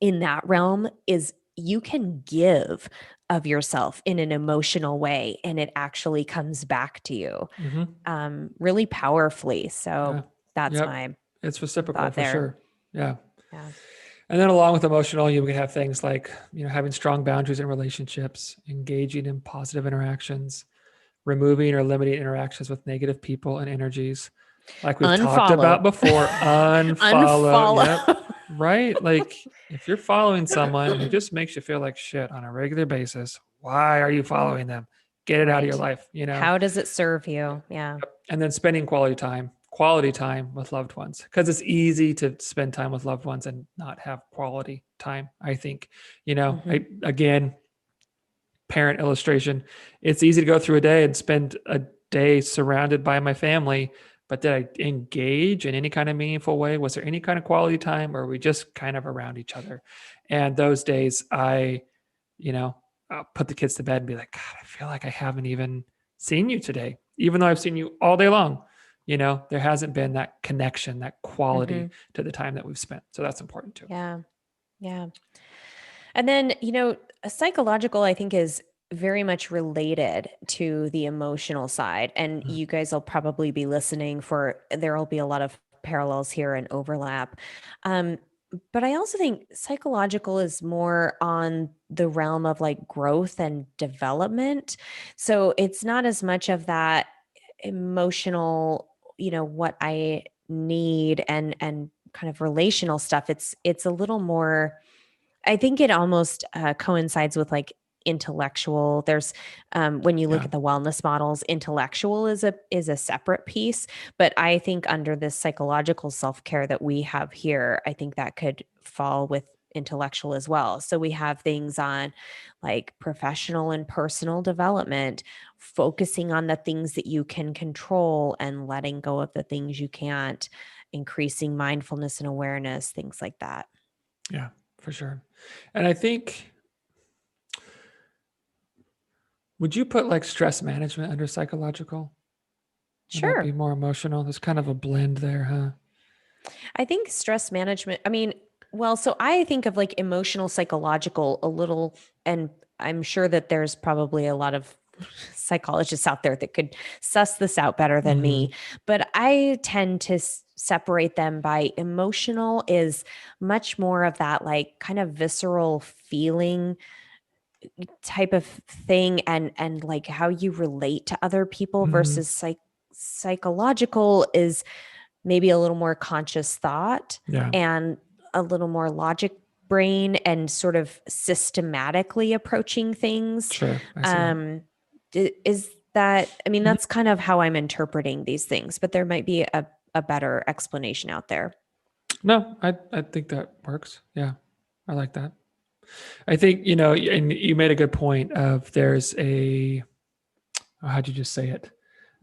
in that realm is, you can give of yourself in an emotional way and it actually comes back to you Mm-hmm. really powerfully. So Yeah. that's Yep. my It's reciprocal thought for there. sure. Yeah. Yeah. And then along with emotional, you can have things like, having strong boundaries in relationships, engaging in positive interactions, removing or limiting interactions with negative people and energies. Like we've talked Unfollow. about before, unfollow. Unfollow. Yep. Right? Like if you're following someone who just makes you feel like shit on a regular basis, why are you following them? Get it out of your Right. life. How does it serve you? Yeah. And then spending quality time with loved ones, because it's easy to spend time with loved ones and not have quality time. I think, Hmm. again, parent illustration, it's easy to go through a day and spend a day surrounded by my family, but did I engage in any kind of meaningful way? Was there any kind of quality time, or were we just kind of around each other? And those days you know I'll put the kids to bed and be like, God, I feel like I haven't even seen you today, even though I've seen you all day long. There hasn't been that connection, that Hmm. quality to the time that we've spent. So that's important too. Yeah. Yeah. And then, a psychological, I think, is very much related to the emotional side. And Mhm. you guys will probably be listening for, there will be a lot of parallels here and overlap. Um, but I also think psychological is more on the realm of like growth and development. So it's not as much of that emotional, what I need and kind of relational stuff. It's a little more, I think it almost coincides with like intellectual. There's when you look Yeah. at the wellness models, intellectual is a separate piece, but I think under this psychological self care that we have here, I think that could fall with intellectual as well. So we have things on like professional and personal development, focusing on the things that you can control and letting go of the things you can't, increasing mindfulness and awareness, things like that. Yeah, for sure. And I think, would you put like stress management under psychological? Would that be Sure. more emotional? There's kind of a blend there, huh? I think stress management, I mean, well, so I think of like emotional, psychological a little, and I'm sure that there's probably a lot of psychologists out there that could suss this out better than Mm-hmm. me. But I tend to separate them by emotional is much more of that like kind of visceral feeling, type of thing, and like how you relate to other people Mhm. versus psychological is maybe a little more conscious thought Yeah, and a little more logic brain and sort of systematically approaching things. sure. I see that. Um, is that, I mean, Mhm. that's kind of how I'm interpreting these things, but there might be a better explanation out there. No, I think that works. Yeah, I like that. I think, and you made a good point of there's how'd you just say it?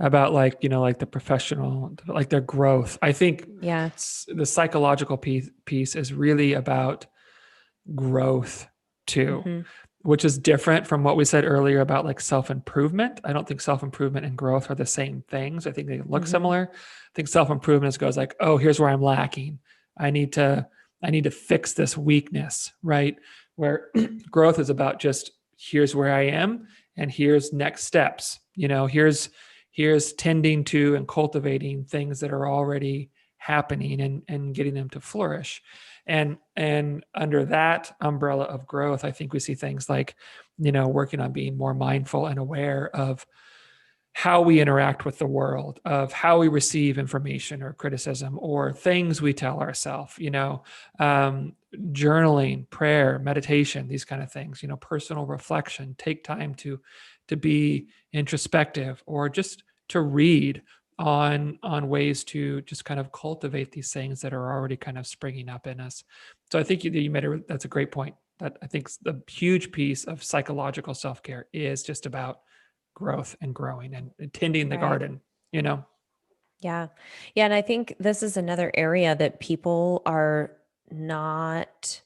About like, like the professional, like their growth. I think Yeah. the psychological piece is really about growth too, Hmm. which is different from what we said earlier about like self-improvement. I don't think self-improvement and growth are the same things. I think they look Hmm. similar. I think self-improvement goes like, oh, here's where I'm lacking. I need to I need to fix this weakness, right? Where growth is about just here's where I am and here's next steps. Here's tending to and cultivating things that are already happening and getting them to flourish. And under that umbrella of growth, I think we see things like, working on being more mindful and aware of how we interact with the world, of how we receive information or criticism or things we tell ourselves, journaling, prayer, meditation, these kind of things, personal reflection, take time to be introspective or just to read on ways to just kind of cultivate these things that are already kind of springing up in us. So I think you made that's a great point. That I think the huge piece of psychological self-care is just about growth and growing and tending the Right. garden, you know? Yeah. Yeah. And I think this is another area that people are not,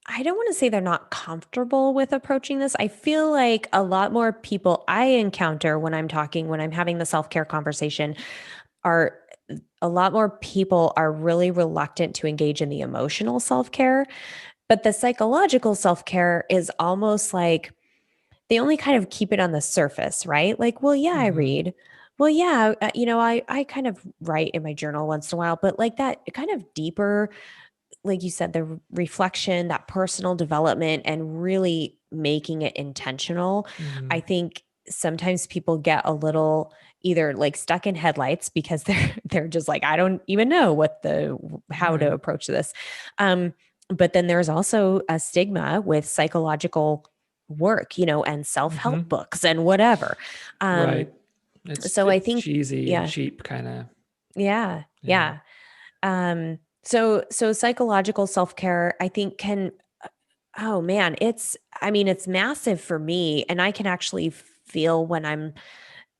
I don't want to say they're not comfortable with approaching this. I feel like a lot more people I encounter when I'm having the self care conversation, are a lot more people are really reluctant to engage in the emotional self care. But the psychological self care is almost like they only kind of keep it on the surface, right? Like, well, yeah, I Mm-hmm. read. Well, yeah, I kind of write in my journal once in a while, but like that kind of deeper, like you said, the reflection, that personal development, and really making it intentional. Mm-hmm. I think sometimes people get a little either like stuck in headlights because they're just like, I don't even know how to Right. approach this. But then there's also a stigma with psychological work, and Mm-hmm. self-help books and whatever. Um, Right. It's so I it's think, cheesy and yeah, cheap kind of. yeah, Yeah. yeah. So psychological self-care, I think can, oh man, I mean, it's massive for me. And I can actually feel when I'm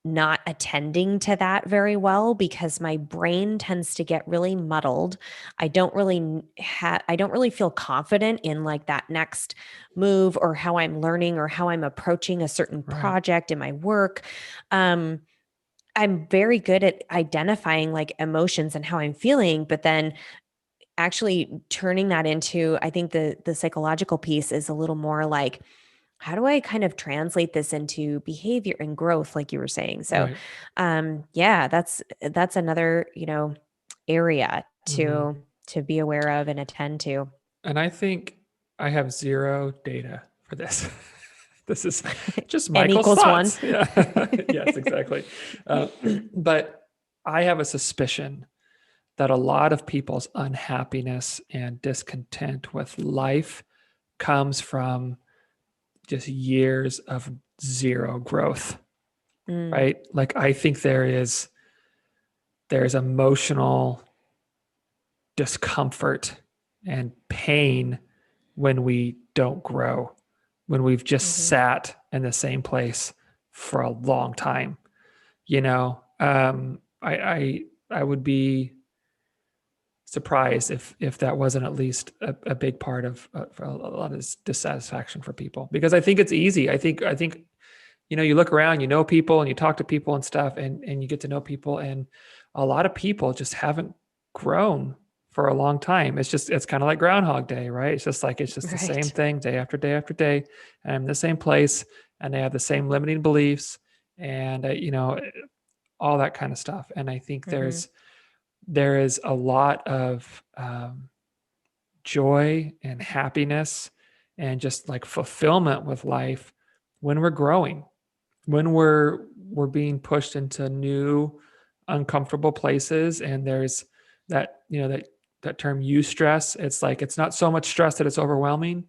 not attending to that very well because my brain tends to get really muddled. I don't really feel confident in like that next move or how I'm learning or how I'm approaching a certain Right. project in my work. Um, I'm very good at identifying like emotions and how I'm feeling, but then actually turning that into, I think the psychological piece is a little more like, how do I kind of translate this into behavior and growth, like you were saying? So, Right. yeah, that's another, area Mm-hmm. to be aware of and attend to. And I think I have zero data for this. This is just N Michael's equals one. thoughts. Yeah. Yes, exactly. But I have a suspicion that a lot of people's unhappiness and discontent with life comes from just years of zero growth, Mm, right? Like I think there's emotional discomfort and pain when we don't grow, when we've just mhm, sat in the same place for a long time. I would be surprised if that wasn't at least a big part of for a lot of dissatisfaction for people, because I think it's easy. I think you look around, people and you talk to people and stuff, and you get to know people, and a lot of people just haven't grown for a long time. It's kind of like Groundhog Day, right? It's just the same right. thing day after day after day, and I'm in the same place, and they have the same limiting beliefs, and all that kind of stuff. And I think Mhm, there is a lot of joy and happiness and just like fulfillment with life when we're growing, when we're being pushed into new uncomfortable places. And there's that, that term eustress. It's like, it's not so much stress that it's overwhelming,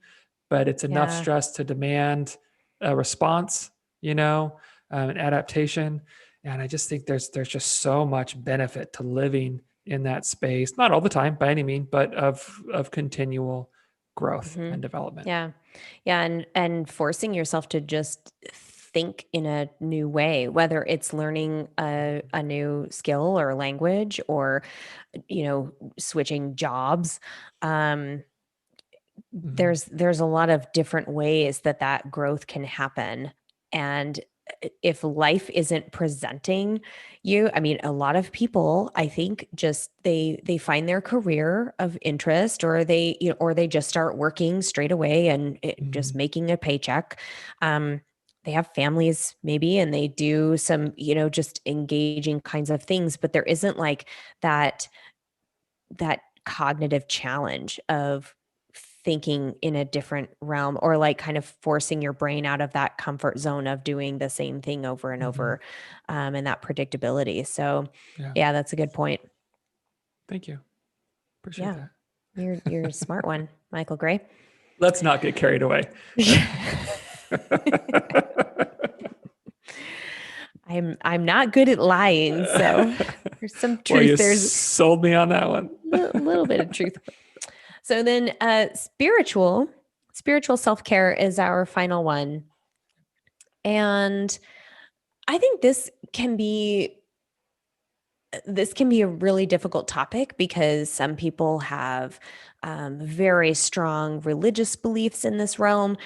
but it's enough Yeah. stress to demand a response, an adaptation. And I just think there's just so much benefit to living in that space, not all the time by any means, but of continual growth Hmm. and development. Yeah. Yeah. And forcing yourself to just think in a new way, whether it's learning a new skill or language, or, switching jobs. Um, Mm-hmm. there's a lot of different ways that growth can happen. And if life isn't presenting you, I mean, a lot of people, I think, just they find their career of interest, or they just start working straight away and just Mm-hmm. making a paycheck. um they have families maybe, and they do some, just engaging kinds of things, but there isn't like that cognitive challenge of thinking in a different realm, or like kind of forcing your brain out of that comfort zone of doing the same thing over and Mm-hmm. over, and that predictability. So Yeah. yeah, that's a good point. Thank you. Appreciate Yeah, that. you're a smart one, Michael Gray. Let's not get carried away. I'm not good at lying, so there's some Well, truth. you There's sold me on that one. a little bit of truth. So then spiritual self-care is our final one. And I think this can be a really difficult topic, because some people have very strong religious beliefs in this realm.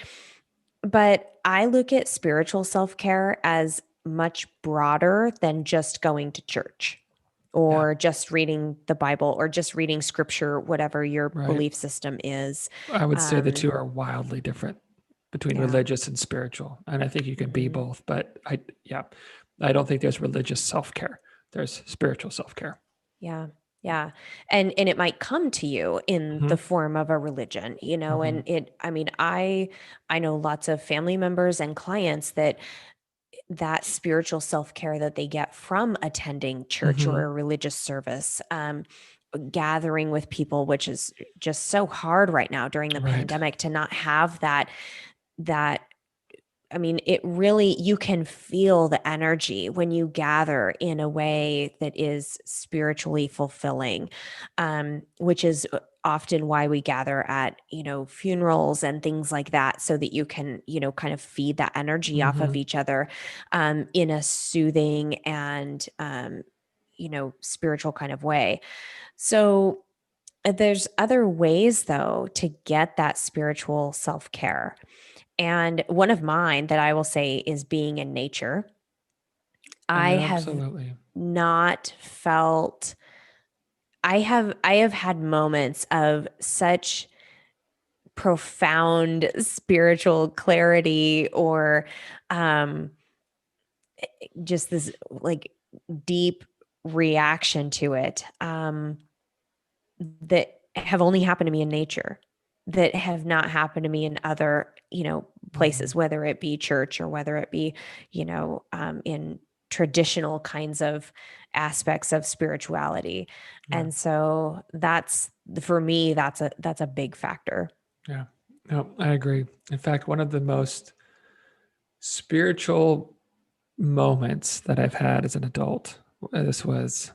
But I look at spiritual self care as much broader than just going to church, Yeah. or just reading the Bible, or just reading scripture, whatever your Right. belief system is. I would say the Um, two are wildly different between yeah. religious and spiritual. And I think you can be Hmm. both, but yeah, I don't think there's religious self care. There's spiritual self care. Yeah. Yeah. And it might come to you in Mm-hmm. the form of a religion, Mm-hmm. and I mean, I know lots of family members and clients that spiritual self-care that they get from attending church or Mm-hmm. a religious service, gathering with people, which is just so hard right now during the Right. pandemic, to not have that I mean, it really, you can feel the energy when you gather in a way that is spiritually fulfilling, which is often why we gather at, funerals and things like that, so that you can, kind of feed that energy off of Mm-hmm. each other, in a soothing and, spiritual kind of way. So there's other ways, though, to get that spiritual self care. And one of mine that I will say is being in nature. I have Absolutely. not felt I have had moments of such profound spiritual clarity, or um just this like deep reaction to it, that have only happened to me in nature, that have not happened to me in other, Mm-hmm. places, whether it be church, or whether it be, in traditional kinds of aspects of spirituality. Yeah. And so that's, for me, that's a big factor. Yeah. No, I agree. In fact, one of the most spiritual moments that I've had as an adult, this was,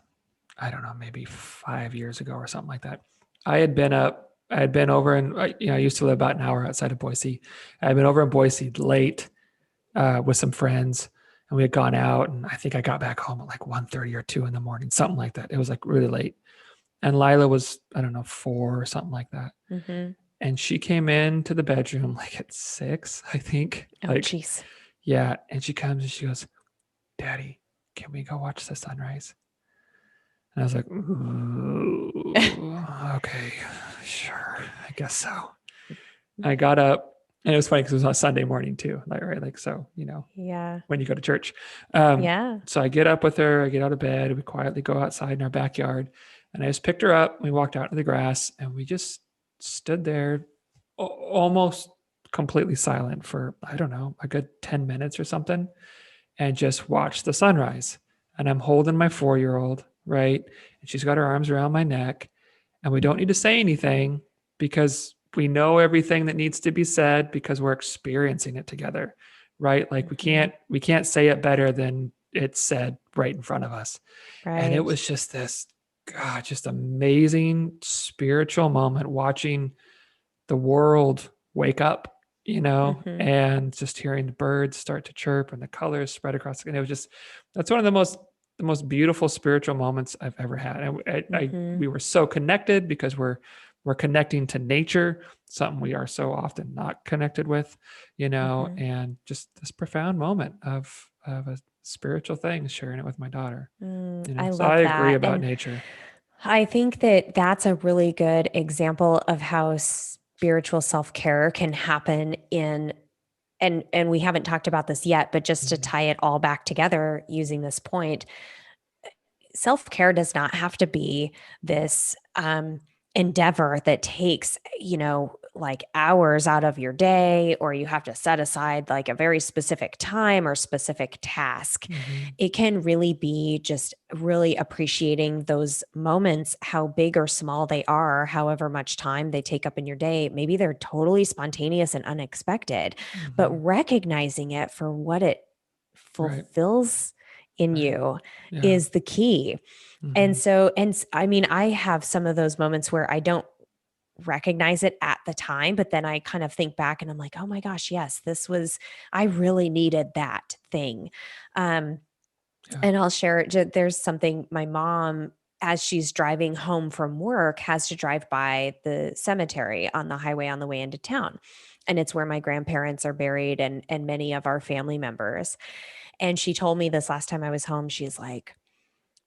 I don't know, maybe 5 years ago or something like that. I had been over in, I used to live about an hour outside of Boise. I had been over in Boise late with some friends, and we had gone out, and I think I got back home at like 1:30 or 2 in the morning, something like that. It was like really late. And Lila was, I don't know, 4 or something like that. Hmm. And she came into the bedroom like at 6, I think. Oh, Like, geez. yeah. And she comes and she goes, Daddy, can we go watch the sunrise? And I was like, ooh, okay, sure, I guess so. I got up, and it was funny because it was on Sunday morning too. Like, right, like, so, Yeah. when you go to church. Um, Yeah. so I get up with her, I get out of bed, we quietly go outside in our backyard, and I just picked her up. We walked out to the grass, and we just stood there, almost completely silent for, I don't know, a good 10 minutes or something, and just watch the sunrise. And I'm holding my 4-year-old, right? And she's got her arms around my neck. And we don't need to say anything because we know everything that needs to be said because we're experiencing it together, right? Like we can't say it better than it's said right in front of us. And it Right. was just this, God, just amazing spiritual moment watching the world wake up, Mm-hmm. and just hearing the birds start to chirp and the colors spread across. And it was just, that's one of the most beautiful spiritual moments I've ever had. And Mm-hmm. we were so connected because we're connecting to nature, something we are so often not connected with, Mm-hmm. and just this profound moment of a spiritual thing, sharing it with my daughter, I So I love agree that. about And nature. I think that that's a really good example of how spiritual self-care can happen in and we haven't talked about this yet, but just to Mhm. tie it all back together using this point, self-care does not have to be this endeavor that takes, like hours out of your day, or you have to set aside like a very specific time or specific task. Mhm. It can really be just really appreciating those moments, how big or small they are, however much time they take up in your day. Maybe they're totally spontaneous and unexpected, but Mhm. recognizing it for what it Right. fulfills in Right. you Yeah. is the key. And Mhm. so, I mean, I have some of those moments where I don't recognize it at the time, but then I kind of think back and I'm like, oh my gosh, yes, I really needed that thing. Um, Yeah. and I'll share it. There's something my mom, as she's driving home from work, has to drive by the cemetery on the highway on the way into town. And it's where my grandparents are buried and many of our family members. And she told me this last time I was home, she's like,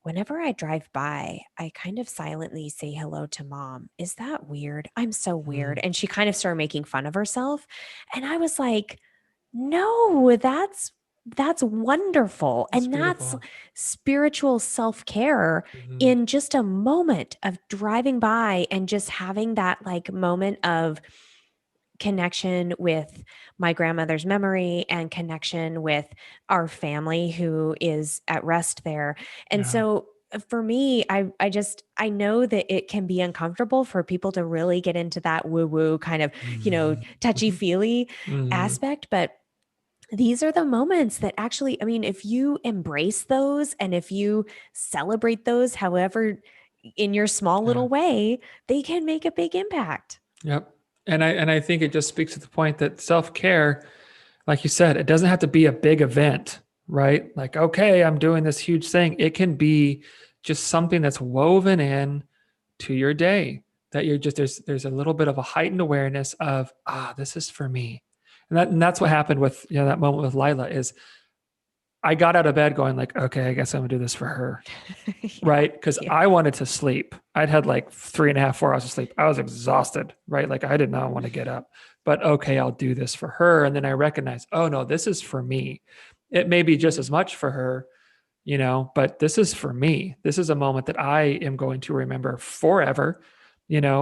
whenever I drive by, I kind of silently say hello to mom. Is that weird? I'm so weird. Mm. And she kind of started making fun of herself. And I was like, no, that's wonderful. That's And that's beautiful. spiritual self-care Mhm. in just a moment of driving by and just having that like moment of connection with my grandmother's memory and connection with our family who is at rest there. And Yeah. so for me, I know that it can be uncomfortable for people to really get into that woo woo kind of, Mhm. touchy Mhm. feely Mhm. aspect, but these are the moments that actually, I mean, if you embrace those and if you celebrate those, however, in your small Yeah. little way, they can make a big impact. Yep. And I think it just speaks to the point that self-care, like you said, it doesn't have to be a big event, right? Like, okay, I'm doing this huge thing. It can be just something that's woven in to your day, that you're just, there's a little bit of a heightened awareness of, this is for me. And that's what happened with, that moment with Lila is I got out of bed going like, okay, I guess I'm gonna do this for her. Yeah. Right. Because Yeah. I wanted to sleep. I'd had like 3.5, 4 hours of sleep. I was exhausted. Right. Like I did not want to get up, but okay, I'll do this for her. And then I recognized, oh no, this is for me. It may be just Mhm. as much for her, but this is for me. This is a moment that I am going to remember forever,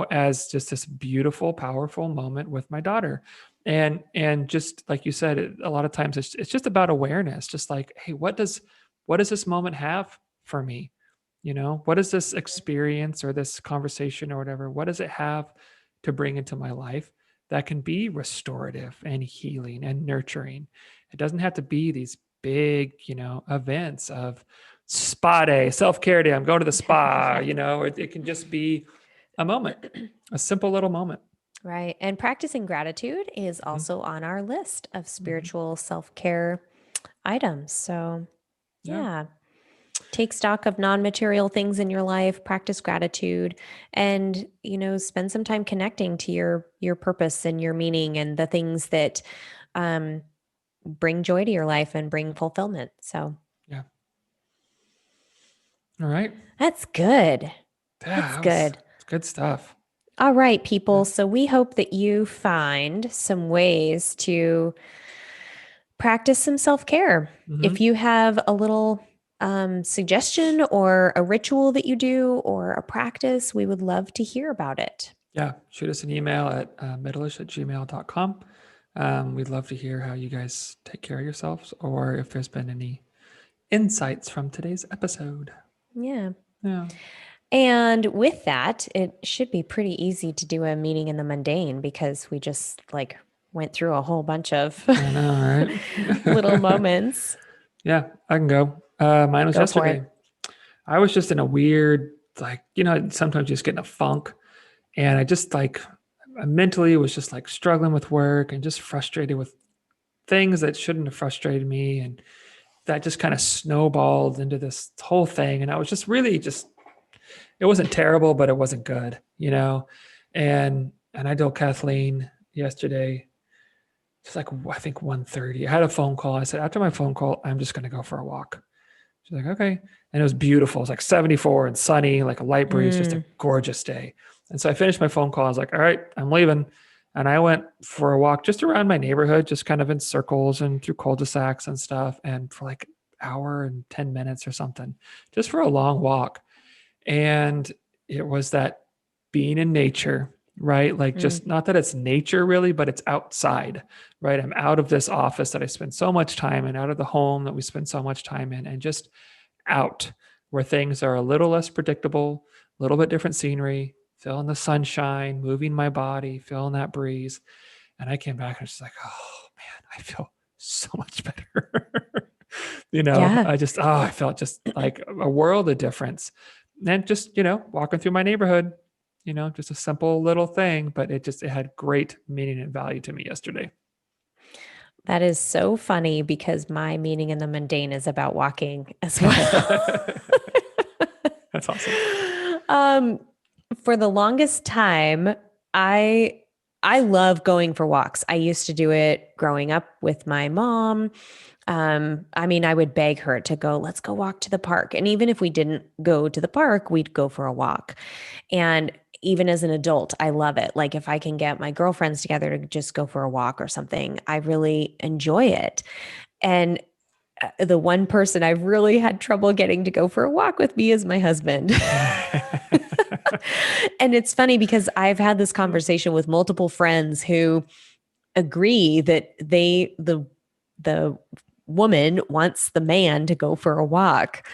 as just this beautiful, powerful moment with my daughter. And just like you said, a lot of times it's just about awareness, just like, hey, what does this moment have for me? What does this experience or this conversation or whatever, what does it have to bring into my life that can be restorative and healing and nurturing? It doesn't have to be these big, events of spa day, self-care day. I'm going to the spa, Yeah. or it can just be a moment, a simple little moment. Right. And practicing gratitude is Mhm. also on our list of Mhm. spiritual self care items. So, Yeah. yeah, take stock of non material things in your life, practice gratitude, and, spend some time connecting to your purpose and your meaning and the things that um, bring joy to your life and bring fulfillment. So, Yeah. All right. that's good. Yeah, That's that was good. it's good stuff. All right, Yeah. people. So we hope that you find some ways to practice some self care. If Hmm. you have a little suggestion or a ritual that you do or a practice, we would love to hear about it. Yeah. Shoot us an email at middleish@gmail.com. We'd love to hear how you guys take care of yourselves or if there's been any insights from today's episode. Yeah. Yeah. And with that, it should be pretty easy to do a meeting in the mundane because we just like went through a whole bunch of I know, little right? moments. Yeah, I can go. Mine was Go for yesterday. it. I was just in a weird, like, sometimes you just get in a funk. And I just like, I mentally was just like struggling with work and just frustrated with things that shouldn't have frustrated me. And that just kind of snowballed into this whole thing. And I was just really just, it wasn't terrible, but it wasn't good. And I told Kathleen yesterday, it's like, I think 1:30. I had a phone call. I said, after my phone call, I'm just going to go for a walk. She's like, okay. And it was beautiful. It was like 74 and sunny, like a light breeze, just a Mm, gorgeous day. And so I finished my phone call. I was like, all right, I'm leaving. And I went for a walk just around my neighborhood, just kind of in circles and through cul-de-sacs and stuff. And for like an hour and 10 minutes or something, just for a long walk. And it was that being in nature, right? Like, mm. just not that it's nature really, but it's outside, right? I'm out of this office that I spend so much time in, out of the home that we spend so much time in, and just out where things are a little less predictable, a little bit different scenery, feeling the sunshine, moving my body, feeling that breeze. And I came back and was just like, oh man, I feel so much better. Yeah. I felt just like a world of difference. And just, walking through my neighborhood, just a simple little thing, but it had great meaning and value to me yesterday. That is so funny because my meeting in the mundane is about walking as well. That's awesome. um, for the longest time, I I love going for walks. I used to do it growing up with my mom. I mean, I would beg her to go, let's go walk to the park. And even if we didn't go to the park, we'd go for a walk. And even as an adult, I love it. Like if I can get my girlfriends together to just go for a walk or something, I really enjoy it. And the one person I've really had trouble getting to go for a walk with me is my husband. And it's funny because I've had this conversation with multiple friends who agree that the woman wants the man to go for a walk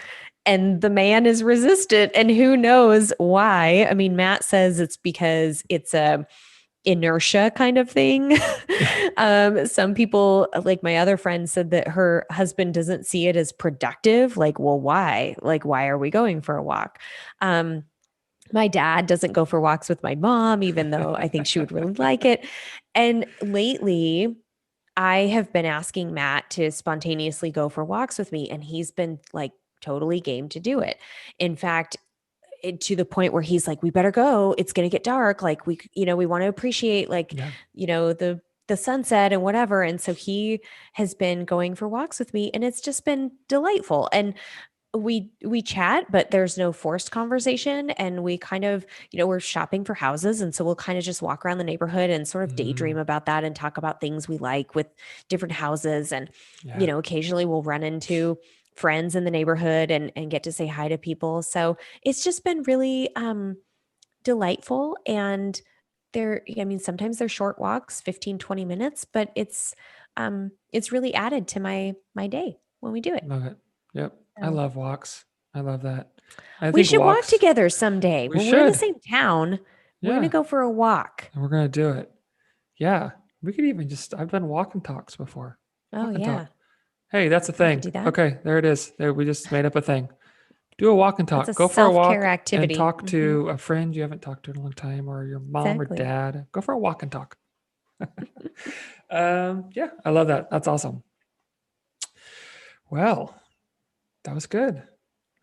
and the man is resistant and who knows why. I mean, Matt says it's because it's a inertia kind of thing. Some people, like my other friend, said that her husband doesn't see it as productive. Like, well, why? Like, why are we going for a walk? Um, my dad doesn't go for walks with my mom, even though I think she would really like it. And lately, I have been asking Matt to spontaneously go for walks with me, and he's been like totally game to do it. In fact, to the point where he's like, "We better go. It's going to get dark. Like we want to appreciate like, Yeah. the sunset and whatever." And so he has been going for walks with me, and it's just been delightful. And we chat, but there's no forced conversation, and we kind of, we're shopping for houses, and so we'll kind of just walk around the neighborhood and sort of daydream Mm, about that and talk about things we like with different houses. And yeah. occasionally we'll run into friends in the neighborhood and get to say hi to people. So it's just been really delightful. And I mean, sometimes they're short walks, 15-20 minutes, but it's really added to my day when we do it. Love it. Yep. I So love walks. I love that. I we think should walk walks, together someday. we When we're in the should. same town, we're going to Yeah. go for a walk. And we're going to do it. Yeah. We could even I've done walking talks before. Oh, Walk and yeah. talk. Hey, that's a We could thing. do that. Okay. There it is. There, we just made up a thing. Do a walk and That's a talk. Go for a self care walk and activity. talk to a friend you haven't talked to in a long time, or your mom or Exactly. dad. Go for a walk and talk. Yeah. I love that. That's awesome. Well, that was good.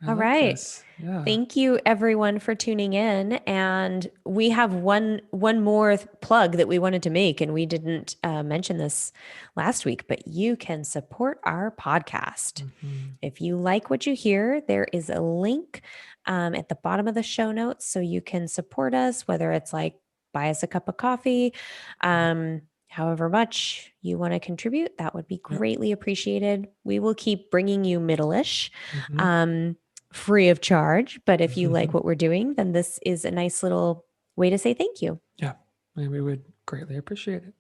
I All like right. this. Yeah. Thank you everyone for tuning in. And we have one more plug that we wanted to make, and we didn't mention this last week, but you can support our podcast. Mhm. If you like what you hear, there is a link at the bottom of the show notes so you can support us, whether it's like buy us a cup of coffee, however much you want to contribute, that would be Yep. greatly appreciated. We will keep bringing you Middleish Mhm. um, free of charge. But if you like Mhm. what we're doing, then this is a nice little way to say thank you. Yeah. We would greatly appreciate it.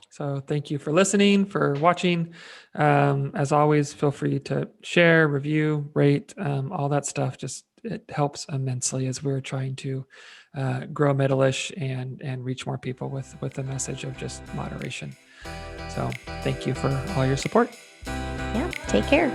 So thank you for listening, for watching. As always, feel free to share, review, rate, all that stuff. Just it helps immensely as we're trying to grow Middleish and reach more people with the message of just moderation. So thank you for all your support. Yeah, take care.